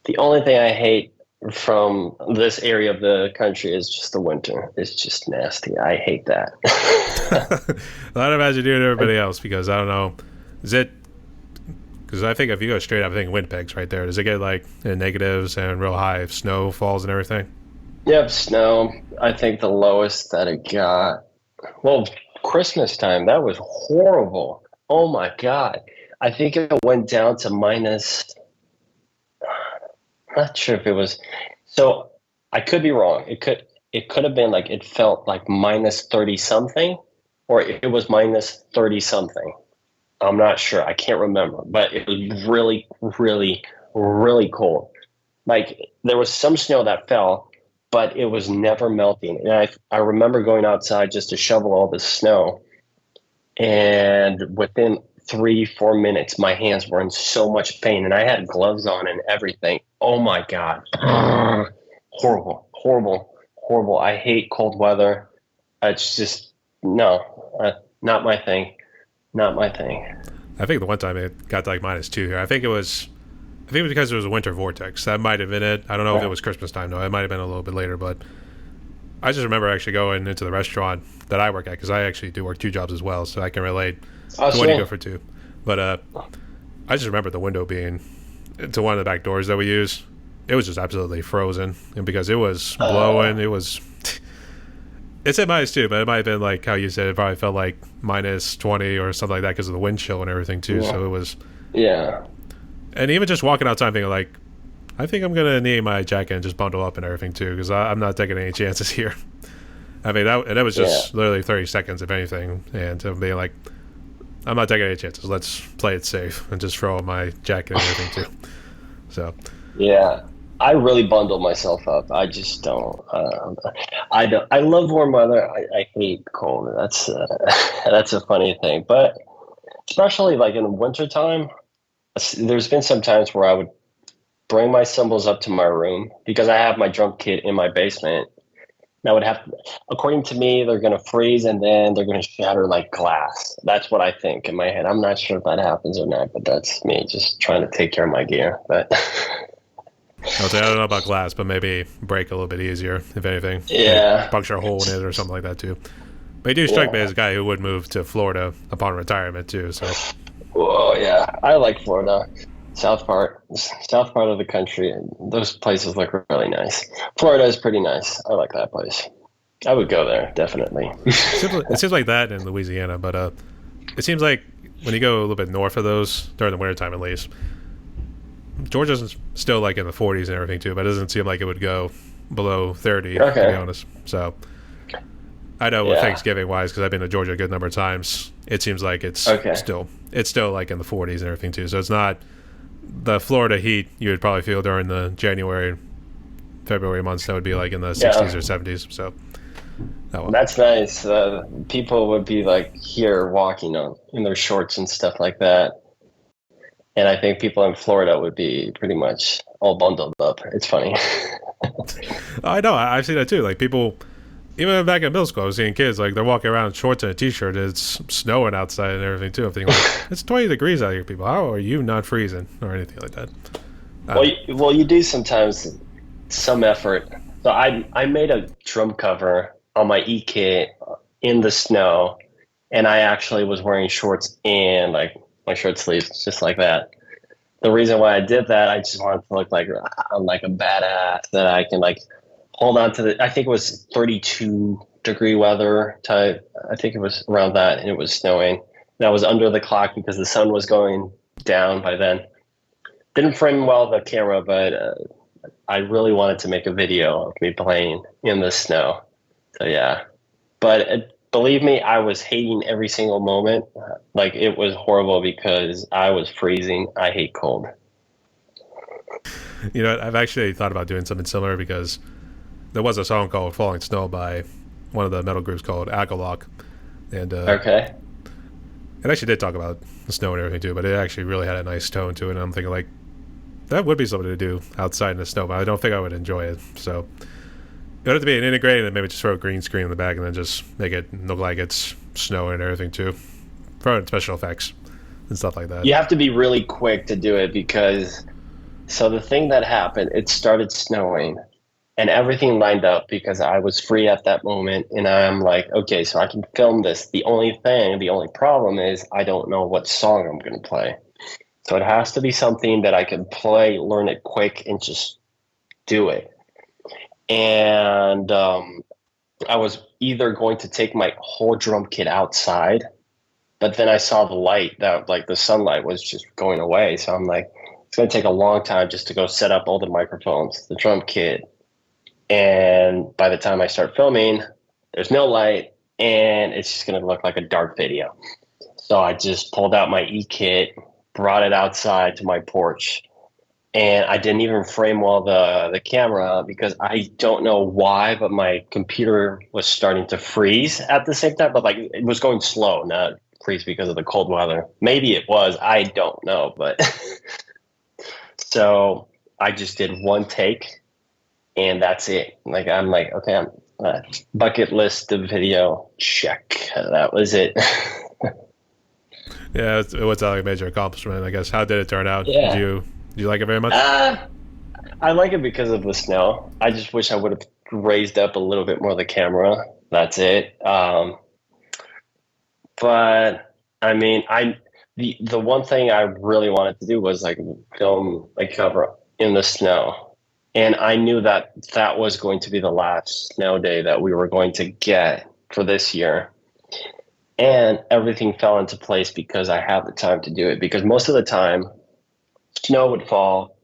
The only thing I hate from this area of the country is just the winter. It's just nasty. I hate that. I'd imagine you and everybody else because I don't know. Is it because I think if you go straight up, I think Winnipeg's right there. Does it get like in negatives and real high snow falls and everything? Yep, snow. I think the lowest that it got. Well, Christmas time, that was horrible. Oh my God. I think it went down to minus, I'm not sure if it was, so I could be wrong. It could have been like it felt like minus 30 something, or it was minus 30 something. I'm not sure. I can't remember, but it was really, really, really cold. Like there was some snow that fell, but it was never melting. And I remember going outside just to shovel all the snow, and within 3, 4 minutes, my hands were in so much pain, and I had gloves on and everything. Oh my God. Horrible, horrible, horrible. I hate cold weather. It's just, no, not my thing. Not my thing. I think the one time it got to like -2 here. I think it was I think it was because it was a winter vortex. That might have been it. I don't know if it Yeah. was Christmas time though. It might have been a little bit later, but I just remember actually going into the restaurant that I work at because I actually do work two jobs as well, so I can relate Oh, to when you sweet. go for two. But I just remember the window being to one of the back doors that we use. It was just absolutely frozen, and because it was blowing, it was. It said -2, but it might have been like how you said. It probably felt like -20 or something like that because of the wind chill and everything too. Yeah. So it was, Yeah. and even just walking outside, thinking like, I think I'm gonna need my jacket and just bundle up and everything too because I'm not taking any chances here. I mean, that was Yeah. just literally 30 seconds, if anything, and to be like, I'm not taking any chances. Let's play it safe and just throw on my jacket and everything too. So, Yeah. I really bundle myself up. I just don't. I don't. I love warm weather. I hate cold. That's that's a funny thing. But especially like in the wintertime, there's been some times where I would bring my cymbals up to my room because I have my drum kit in my basement. And I would have, according to me, they're going to freeze and then they're going to shatter like glass. That's what I think in my head. I'm not sure if that happens or not, but that's me just trying to take care of my gear. But I would say I don't know about glass, but maybe break a little bit easier, if anything. Maybe yeah, puncture a hole in it or something like that too. But you do strike me yeah. as a guy who would move to Florida upon retirement too. So, Whoa, yeah. I like Florida. South part of the country. Those places look really nice. Florida is pretty nice. I like that place. I would go there definitely. it seems like that in Louisiana, but it seems like when you go a little bit north of those during the wintertime at least, Georgia's still like in the 40s and everything too, but it doesn't seem like it would go below 30 to be Okay. honest. So I know with Yeah. Thanksgiving wise, because I've been to Georgia a good number of times, it seems like Okay. it's still like in the 40s and everything too. So it's not the Florida heat you would probably feel during the January, February months. That would be like in the 60s Yeah. or 70s. So oh well. That's nice. People would be like here walking on in their shorts and stuff like that. And I think people in Florida would be pretty much all bundled up. It's funny. I know. I've seen that too. Like people, even back in middle school, I was seeing kids like they're walking around in shorts and a t-shirt. It's snowing outside and everything too. I'm thinking like, it's 20 degrees out here, people. How are you not freezing or anything like that? You do sometimes some effort. So I made a drum cover on my E kit in the snow, and I actually was wearing shorts and like my shirt sleeves just like that. The reason why I did that, I just wanted to look like I'm like a badass that I can like hold on to the. I think it was 32-degree weather type. I think it was around that, and it was snowing. And I was under the clock because the sun was going down by then. Didn't frame well the camera, but I really wanted to make a video of me playing in the snow. So yeah, but believe me, I was hating every single moment. Like it was horrible because I was freezing. I hate cold. You know, I've actually thought about doing something similar because there was a song called "Falling Snow" by one of the metal groups called Agalock, and Okay. it actually did talk about the snow and everything too. But it actually really had a nice tone to it. And I'm thinking like that would be something to do outside in the snow, but I don't think I would enjoy it. So it would have to be an integrated and maybe just throw a green screen in the back and then just make it look like it's snowing and everything too. Throw in special effects and stuff like that. You have to be really quick to do it because so the thing that happened, it started snowing and everything lined up because I was free at that moment and I'm like, okay, so I can film this. The only problem is I don't know what song I'm going to play. So it has to be something that I can play, learn it quick, and just do it. And I was either going to take my whole drum kit outside, but then I saw the light that like the sunlight was just going away. So I'm like, it's going to take a long time just to go set up all the microphones, the drum kit. And by the time I start filming, there's no light and it's just going to look like a dark video. So I just pulled out my E-kit, brought it outside to my porch, and I didn't even frame well the camera because I don't know why, but my computer was starting to freeze at the same time, but like it was going slow, not freeze because of the cold weather. Maybe it was, I don't know, but so I just did one take and that's it. Like I'm like, okay, I'm bucket list of video, check. That was it. Yeah, it was like a major accomplishment, I guess. How did it turn out? Yeah. Did you Do you like it very much? Uh, I like it because of the snow. I just wish I would have raised up a little bit more of the camera. That's it. But I mean, the one thing I really wanted to do was like film a cover in the snow, and I knew that that was going to be the last snow day that we were going to get for this year, and everything fell into place because I had the time to do it. Because most of the time, snow would fall,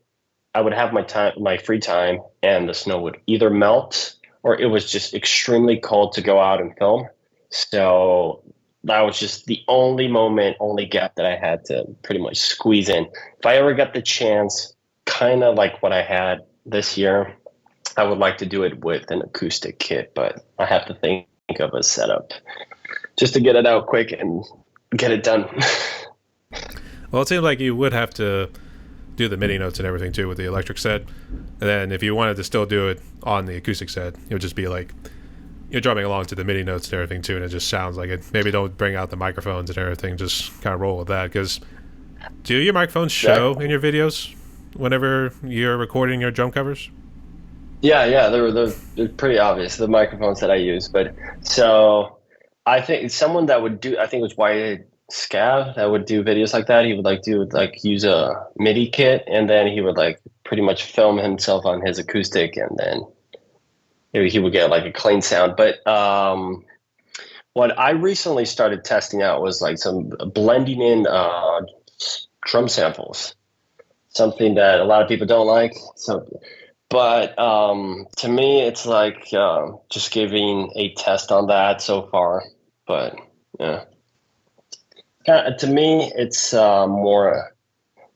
I would have my free time, and the snow would either melt or it was just extremely cold to go out and film. So that was just the only moment, only gap that I had to pretty much squeeze in. If I ever got the chance, kind of like what I had this year, I would like to do it with an acoustic kit, but I have to think of a setup just to get it out quick and get it done. Well, it seems like you would have to do the MIDI notes and everything too with the electric set. And then if you wanted to still do it on the acoustic set, it would just be like you're drumming along to the MIDI notes and everything too, and it just sounds like it. Maybe don't bring out the microphones and everything. Just kind of roll with that. Because do your microphones show in your videos whenever you're recording your drum covers? Yeah, they're pretty obvious, the microphones that I use. But so I think someone that would do, I think it was Wyatt Scav that would do videos like that. He would use a MIDI kit, and then he would like pretty much film himself on his acoustic, and then he would get like a clean sound. But what I recently started testing out was like some blending in drum samples, something that a lot of people don't like. So, but to me, it's like just giving a test on that so far. But yeah, to me, it's more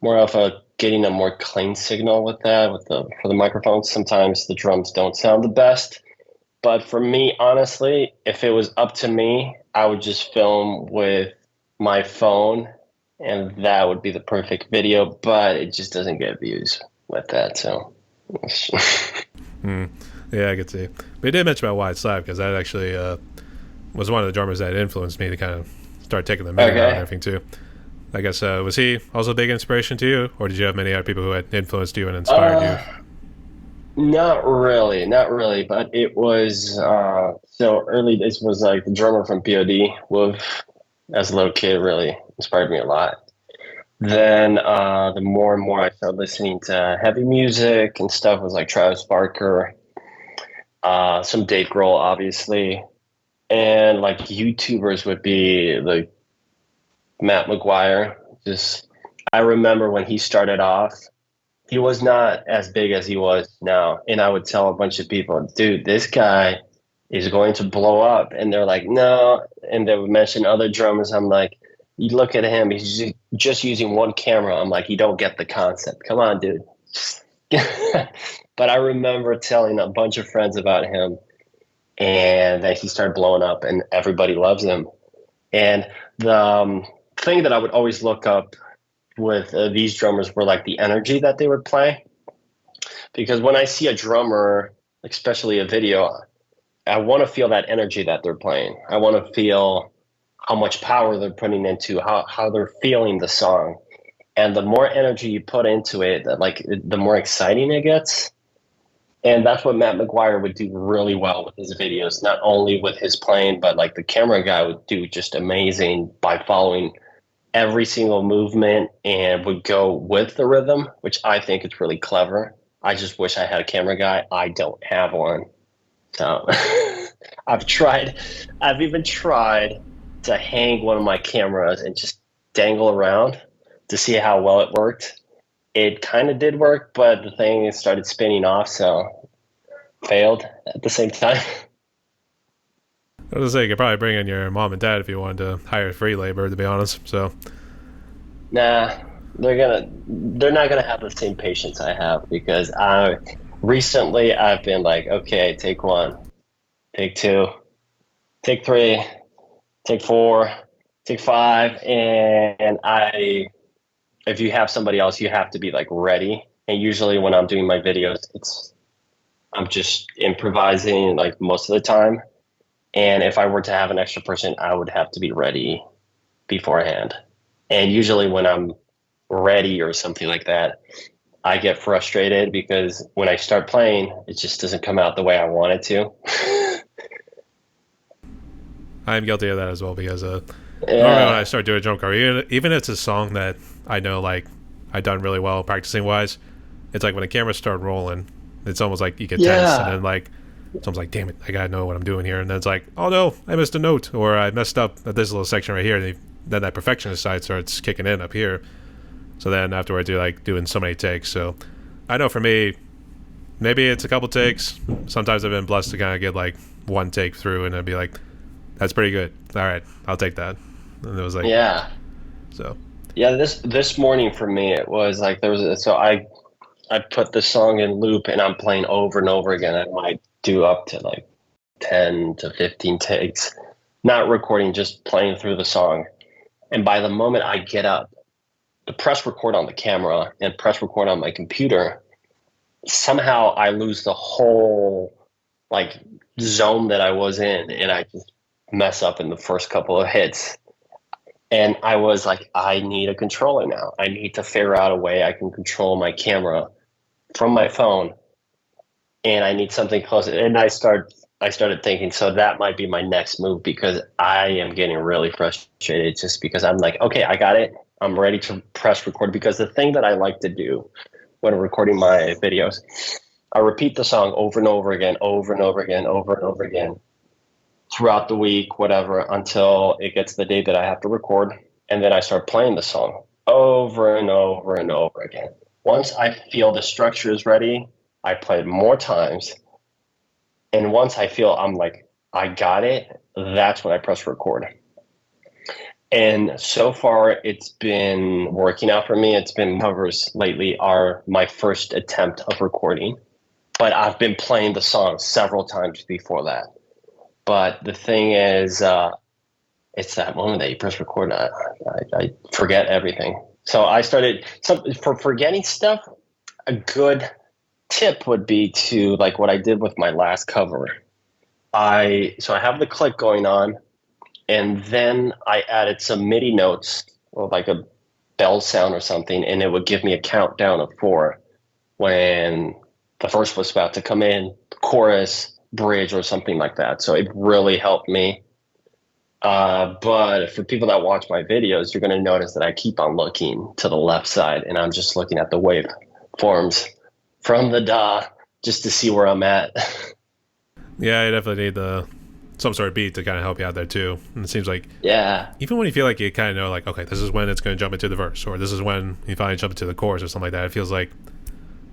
of a getting a more clean signal with that for the microphones. Sometimes the drums don't sound the best, but for me, honestly, if it was up to me, I would just film with my phone, and that would be the perfect video. But it just doesn't get views with that, so. Hmm. Yeah, I could see. But you did mention about Wyatt Slav because that actually was one of the drummers that influenced me to kind of start taking the MIDI out and everything too. I guess was he also a big inspiration to you, or did you have many other people who had influenced you and inspired you? Not really, not really. But it was so early. This was like the drummer from POD. Wolf, as a little kid, really inspired me a lot. Then the more and more I started listening to heavy music and stuff was like Travis Barker, some Dave Grohl, obviously, and like YouTubers would be like Matt McGuire. Just I remember when he started off, he was not as big as he was now, and I would tell a bunch of people, "Dude, this guy is going to blow up," and they're like, "No," and they would mention other drummers. I'm like, you look at him, he's just using one camera. I'm like, you don't get the concept. Come on, dude. But I remember telling a bunch of friends about him, and then he started blowing up, and everybody loves him. And the thing that I would always look up with these drummers were like the energy that they would play. Because when I see a drummer, especially a video, I want to feel that energy that they're playing. I want to feel how much power they're putting into how they're feeling the song. And the more energy you put into it, like the more exciting it gets. And that's what Matt McGuire would do really well with his videos, not only with his playing, but like the camera guy would do just amazing by following every single movement and would go with the rhythm, which I think is really clever. I just wish I had a camera guy. I don't have one. So I've even tried to hang one of my cameras and just dangle around to see how well it worked. It kind of did work, but the thing started spinning off, so failed at the same time. I was gonna say you could probably bring in your mom and dad if you wanted to hire free labor, to be honest. So Nah, they're not gonna have the same patience I have because recently I've been like, okay, take one, take two, take three, take four, take five, and if you have somebody else, you have to be like ready. And usually when I'm doing my videos, I'm just improvising like most of the time. And if I were to have an extra person, I would have to be ready beforehand. And usually when I'm ready or something like that, I get frustrated because when I start playing, it just doesn't come out the way I want it to. I'm guilty of that as well because normally when I Yeah, start doing drum cover, even if it's a song that I know like I done really well practicing wise, it's like when the cameras start rolling, it's almost like you get tense, and yeah, then like it's almost like, damn it, I gotta know what I'm doing here, and then it's like, oh no, I missed a note, or I messed up at this little section right here, and then that perfectionist side starts kicking in up here. So then afterwards, you're like doing so many takes. So I know for me, maybe it's a couple takes. Sometimes I've been blessed to kind of get like one take through, and I'd be like, that's pretty good. All right, I'll take that. And it was like, yeah, so yeah. This morning for me, it was like I put the song in loop and I'm playing over and over again. I might do up to like 10 to 15 takes, not recording, just playing through the song. And by the moment I get up to press record on the camera and press record on my computer, somehow I lose the whole like zone that I was in and I just mess up in the first couple of hits. And I was like, I need a controller now. I need to figure out a way I can control my camera from my phone, and I need something close. And I started thinking, so that might be my next move because I am getting really frustrated just because I'm like, okay, I got it. I'm ready to press record because the thing that I like to do when recording my videos, I repeat the song over and over again, over and over again, over and over again throughout the week, whatever, until it gets the day that I have to record. And then I start playing the song over and over and over again. Once I feel the structure is ready, I play it more times. And once I feel I'm like, I got it, that's when I press record. And so far, it's been working out for me. It's been covers lately are my first attempt of recording, but I've been playing the song several times before that. But the thing is, it's that moment that you press record. I forget everything. So I started for forgetting stuff. A good tip would be to like what I did with my last cover. I have the click going on, and then I added some MIDI notes or like a bell sound or something, and it would give me a countdown of 4 when the verse was about to come in, chorus, bridge, or something like that. So it really helped me. But for people that watch my videos, you're going to notice that I keep on looking to the left side, and I'm just looking at the wave forms from the DAW just to see where I'm at. yeah, you definitely need some sort of beat to kind of help you out there too. And it seems like Yeah, even when you feel like you kind of know, like, okay, this is when it's going to jump into the verse, or this is when you finally jump into the chorus or something like that, it feels like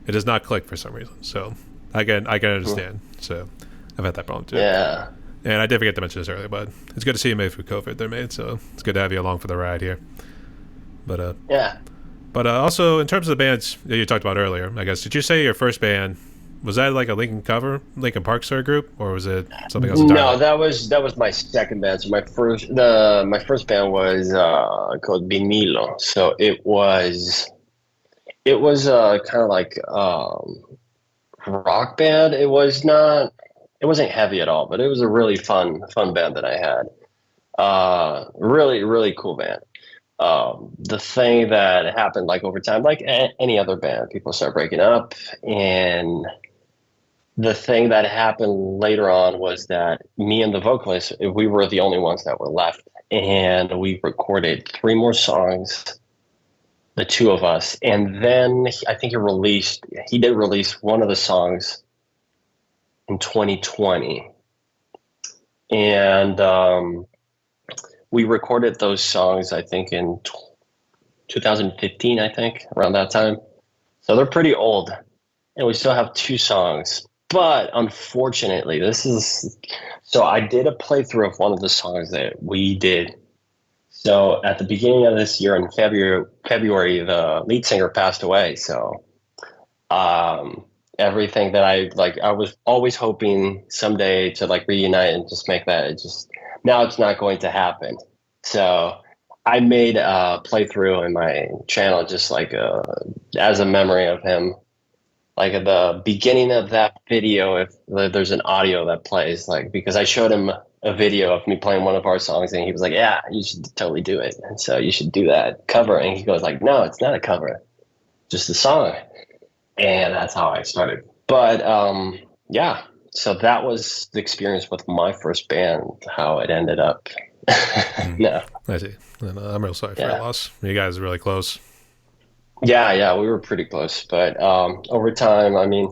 it does not click for some reason. So I can understand. So I've had that problem too. yeah, And I did forget to mention this earlier, but it's good to see you made through COVID there, mate. So it's good to have you along for the ride here. But yeah. also in terms of the bands that you talked about earlier, I guess, did you say your first band was that like a Linkin Park sort of group, or was it something else No, entirely? that was my second band. So my first band was called Vinilo. So it was kind of like rock band. It wasn't heavy at all, but it was a really fun band that I had. Really really cool band. The thing that happened like over time, like any other band, people start breaking up, and the thing that happened later on was that me and the vocalist, we were the only ones that were left, and we recorded 3 more songs, the two of us, and then I think he did release one of the songs in 2020, and we recorded those songs I think in 2015, I think around that time. So they're pretty old, and we still have 2 songs. But unfortunately, I did a playthrough of one of the songs that we did. So at the beginning of this year in February, the lead singer passed away. So um, everything that I was always hoping someday to like reunite and just make that. It just now it's not going to happen. So I made a playthrough in my channel just like as a memory of him. Like at the beginning of that video, if there's an audio that plays, like because I showed him a video of me playing one of our songs, and he was like, "Yeah, you should totally do it." And so you should do that cover. And he goes like, "No, it's not a cover, just a song." and that's how I started. But yeah, so that was the experience with my first band, how it ended up. Mm, No, I see. And, I'm real sorry for your yeah. loss. You guys are really close. Yeah, yeah, we were pretty close, but over time, I mean,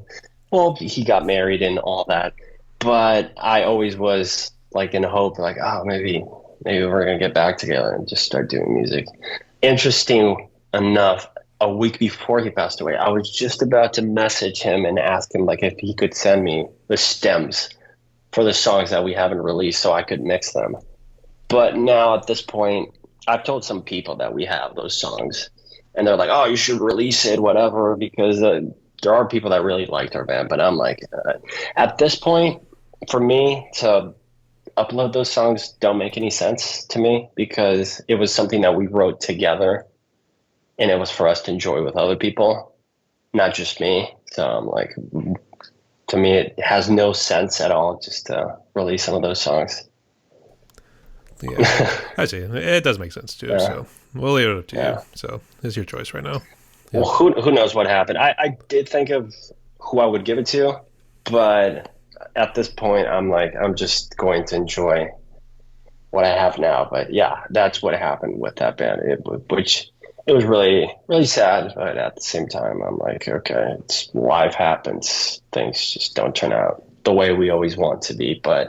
well, he got married and all that, but I always was like in hope, like, oh, maybe we're gonna get back together and just start doing music. Interesting enough, a week before he passed away, I was just about to message him and ask him like if he could send me the stems for the songs that we haven't released so I could mix them. But now at this point, I've told some people that we have those songs, and they're like, "Oh, you should release it, whatever," because there are people that really liked our band. But I'm like, at this point, for me to upload those songs don't make any sense to me because it was something that we wrote together, and it was for us to enjoy with other people, not just me. So I'm like, to me, it has no sense at all just to release some of those songs. Yeah, I see. It does make sense too. Yeah, So we'll leave it up to you. yeah. So it's your choice right now. Yeah. Well, who knows what happened? I did think of who I would give it to, but at this point, I'm like, I'm just going to enjoy what I have now. But yeah, that's what happened with that band, which it was really, really sad. But at the same time, I'm like, okay, it's life happens. Things just don't turn out the way we always want to be. But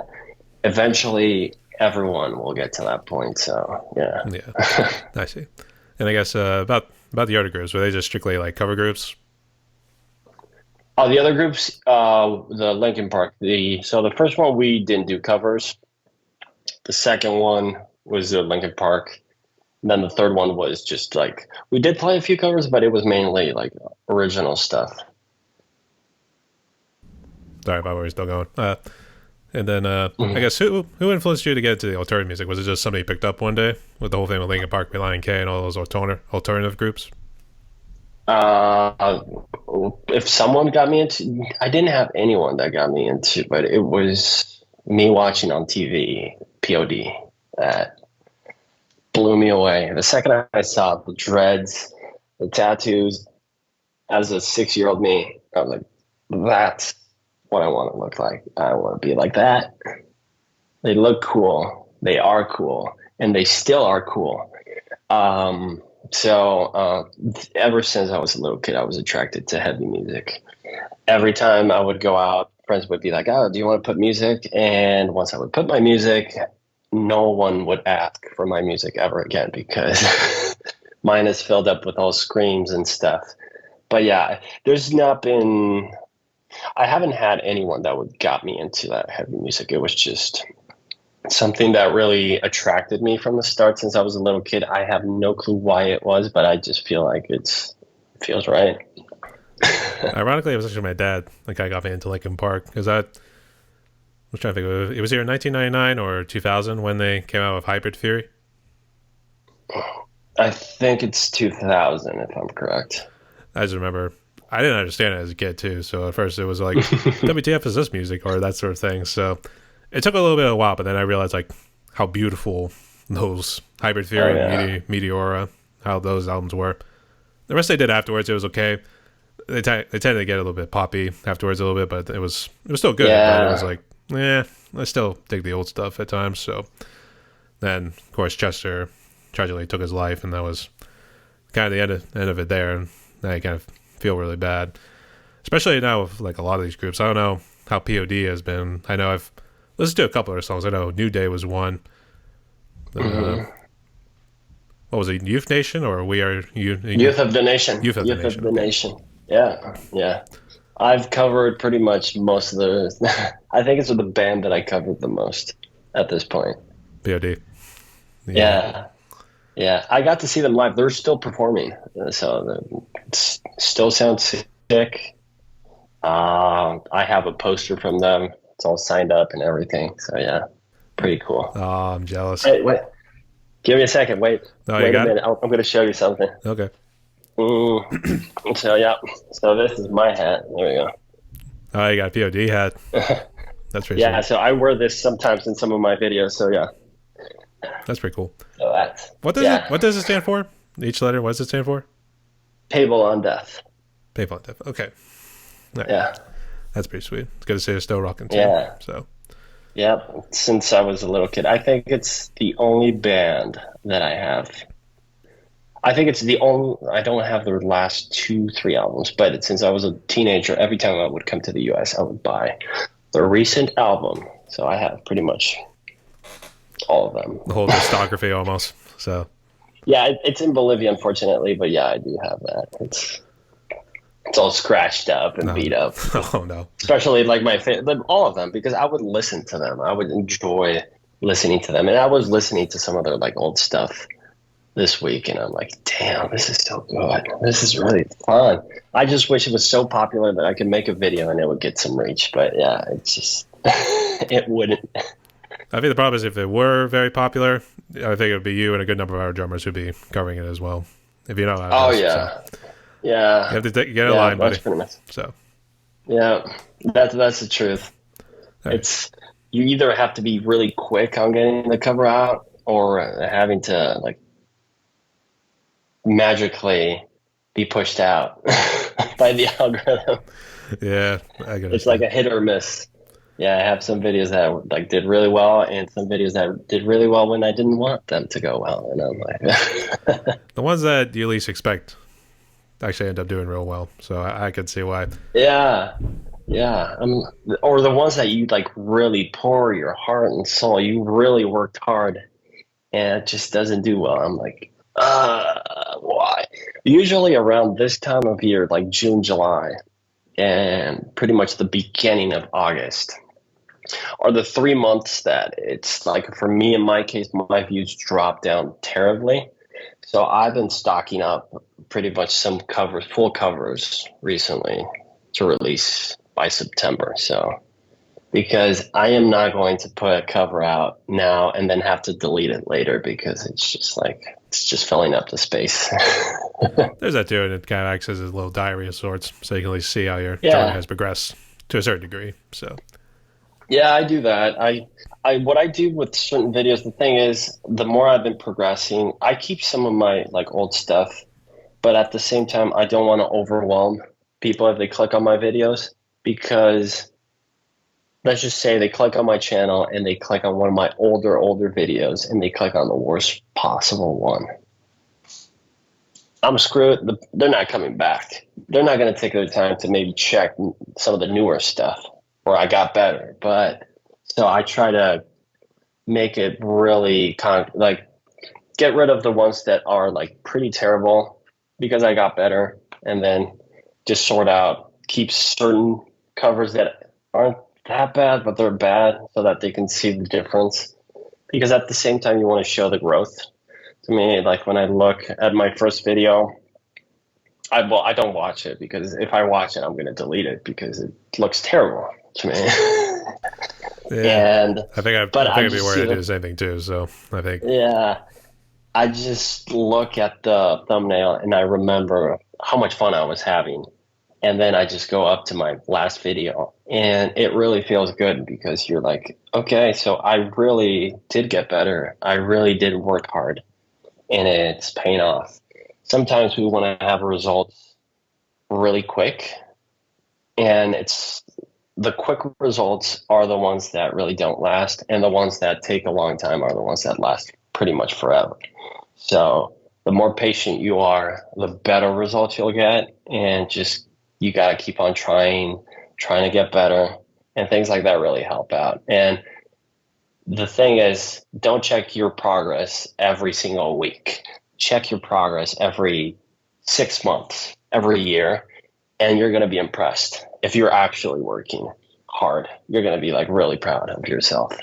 eventually, everyone will get to that point. So yeah. Yeah, I see. And I guess about the other groups, were they just strictly like cover groups? Oh, the other groups, the Linkin Park. The first one we didn't do covers. The second one was the Linkin Park. And then the third one was just like we did play a few covers, but it was mainly like original stuff. Sorry, my are still going. And then I Mhm. guess who influenced you to get into the alternative music? Was it just somebody you picked up one day with the whole thing with Linkin Park, Lion K, and all those alternative groups? Uh, if someone got me into, I didn't have anyone that got me into, but it was me watching on TV, POD, that blew me away. The second I saw the dreads, the tattoos, as a 6 year old me, I was like, that's what I want to look like. I want to be like that. They look cool. They are cool. And they still are cool. So ever since I was a little kid, I was attracted to heavy music. Every time I would go out, friends would be like, "Oh, do you want to put music?" And once I would put my music, no one would ask for my music ever again because mine is filled up with all screams and stuff. But yeah, there's not been, I haven't had anyone that would got me into that heavy music. It was just something that really attracted me from the start since I was a little kid. I have no clue why it was, but I just feel like it feels right. Ironically, it was actually my dad. Like I got me into Linkin Park because I was trying to think. It was either 1999 or 2000 when they came out with Hybrid Theory. I think it's 2000 if I'm correct. I just remember I didn't understand it as a kid too. So at first it was like, "WTF is this music?" or that sort of thing. So it took a little bit of a while, but then I realized like how beautiful those Hybrid Oh Theory and yeah. Meteora, how those albums were. The rest they did afterwards, it was okay. They tended to get a little bit poppy afterwards a little bit, but it was still good. But it was Yeah. like, yeah, I still dig the old stuff at times. So then, of course, Chester tragically took his life, and that was kind of the end of it there. And I kind of feel really bad, especially now with like a lot of these groups. I don't know how POD has been. I know I've listened to a couple of their songs. I know New Day was one. Uh, Hmm. what was it, Youth Nation or We Are Youth of the Nation. Youth of the Youth of Nation? the Okay, Nation. Yeah. Yeah. I've covered pretty much most of the. I think it's the band that I covered the most at this point. POD. Yeah, Yeah. Yeah. I got to see them live. They're still performing. So it still sounds sick. I have a poster from them. It's all signed up and everything. So yeah, pretty cool. oh, I'm jealous. Wait, wait. Give me a second. Wait. Oh, you Wait a got it. minute. I'm going to show you something. Okay. So yeah. So this is my hat. There we go. Oh, you got a POD hat. That's pretty Yeah, sweet. so I wear this sometimes in some of my videos. So yeah, That's pretty cool. so that's What does it yeah, What does it stand for? Each letter. What does it stand for? table on death. Painful and Deaf. Okay. All right. Yeah. That's pretty sweet. It's good to see you're still rocking too. Yeah. So Yeah. Since I was a little kid, I think it's the only band that I have. I think it's the only, I don't have their last two, three albums, but since I was a teenager, every time I would come to the US, I would buy their recent album. So I have pretty much all of them. the whole discography almost. So Yeah, it's in Bolivia, unfortunately, but yeah, I do have that. It's all scratched up and no. beat up. Oh no. Especially like all of them, because I would listen to them. I would enjoy listening to them, and I was listening to some of their like old stuff this week, and I'm like, damn, this is so good. This is really fun. I just wish it was so popular that I could make a video and it would get some reach. But yeah, it's just it wouldn't. I think the problem is if it were very popular, I think it would be you and a good number of our drummers who'd be covering it as well. If you know how it is. Yeah. So Yeah. you have to get in line, buddy. Pretty much. So Yeah, that's the truth. Right. It's you either have to be really quick on getting the cover out, or having to like magically be pushed out by the algorithm. yeah, I get it. It's like a hit or miss. Yeah, I have some videos that like did really well, and some videos that did really well when I didn't want them to go well, and I'm like, the ones that you least expect actually end up doing real well. So I could see why. yeah, or the ones that you like really pour your heart and soul. You really worked hard, and it just doesn't do well. I'm like, why? Usually around this time of year, like June, July, and pretty much the beginning of August, are the 3 months that it's like, for me, in my case, my views drop down terribly. So I've been stocking up pretty much some covers, full covers recently to release by September. So, because I am not going to put a cover out now and then have to delete it later, because it's just filling up the space. There's that too, and it kind of acts as a little diary of sorts, so you can at least see how your Yeah. drawing has progressed to a certain degree. So Yeah, I do that. What I do with certain videos, the thing is, the more I've been progressing, I keep some of my like old stuff, but at the same time, I don't want to overwhelm people if they click on my videos, because let's just say they click on my channel and they click on one of my older videos and they click on the worst possible one. I'm screwed. They're not coming back. They're not going to take their time to maybe check some of the newer stuff where I got better. But so I try to make it really like get rid of the ones that are like pretty terrible because I got better, and then just sort out, keep certain covers that aren't that bad, but they're bad, so that they can see the difference. Because at the same time, you want to show the growth. To me, like when I look at my first video, I don't watch it, because if I watch it, I'm going to delete it because it looks terrible to me. yeah, And I think I'd be worried to do the same thing too. So I think I just look at the thumbnail and I remember how much fun I was having. And then I just go up to my last video, and it really feels good, because you're like, okay, so I really did get better. I really did work hard, and it's paying off. Sometimes we want to have results really quick, and the quick results are the ones that really don't last, and the ones that take a long time are the ones that last pretty much forever. So the more patient you are, the better results you'll get, and just you got to keep on trying to get better, and things like that really help out. And the thing is, don't check your progress every single week. Check your progress every 6 months, every year, and you're going to be impressed. If you're actually working hard, you're going to be like really proud of yourself.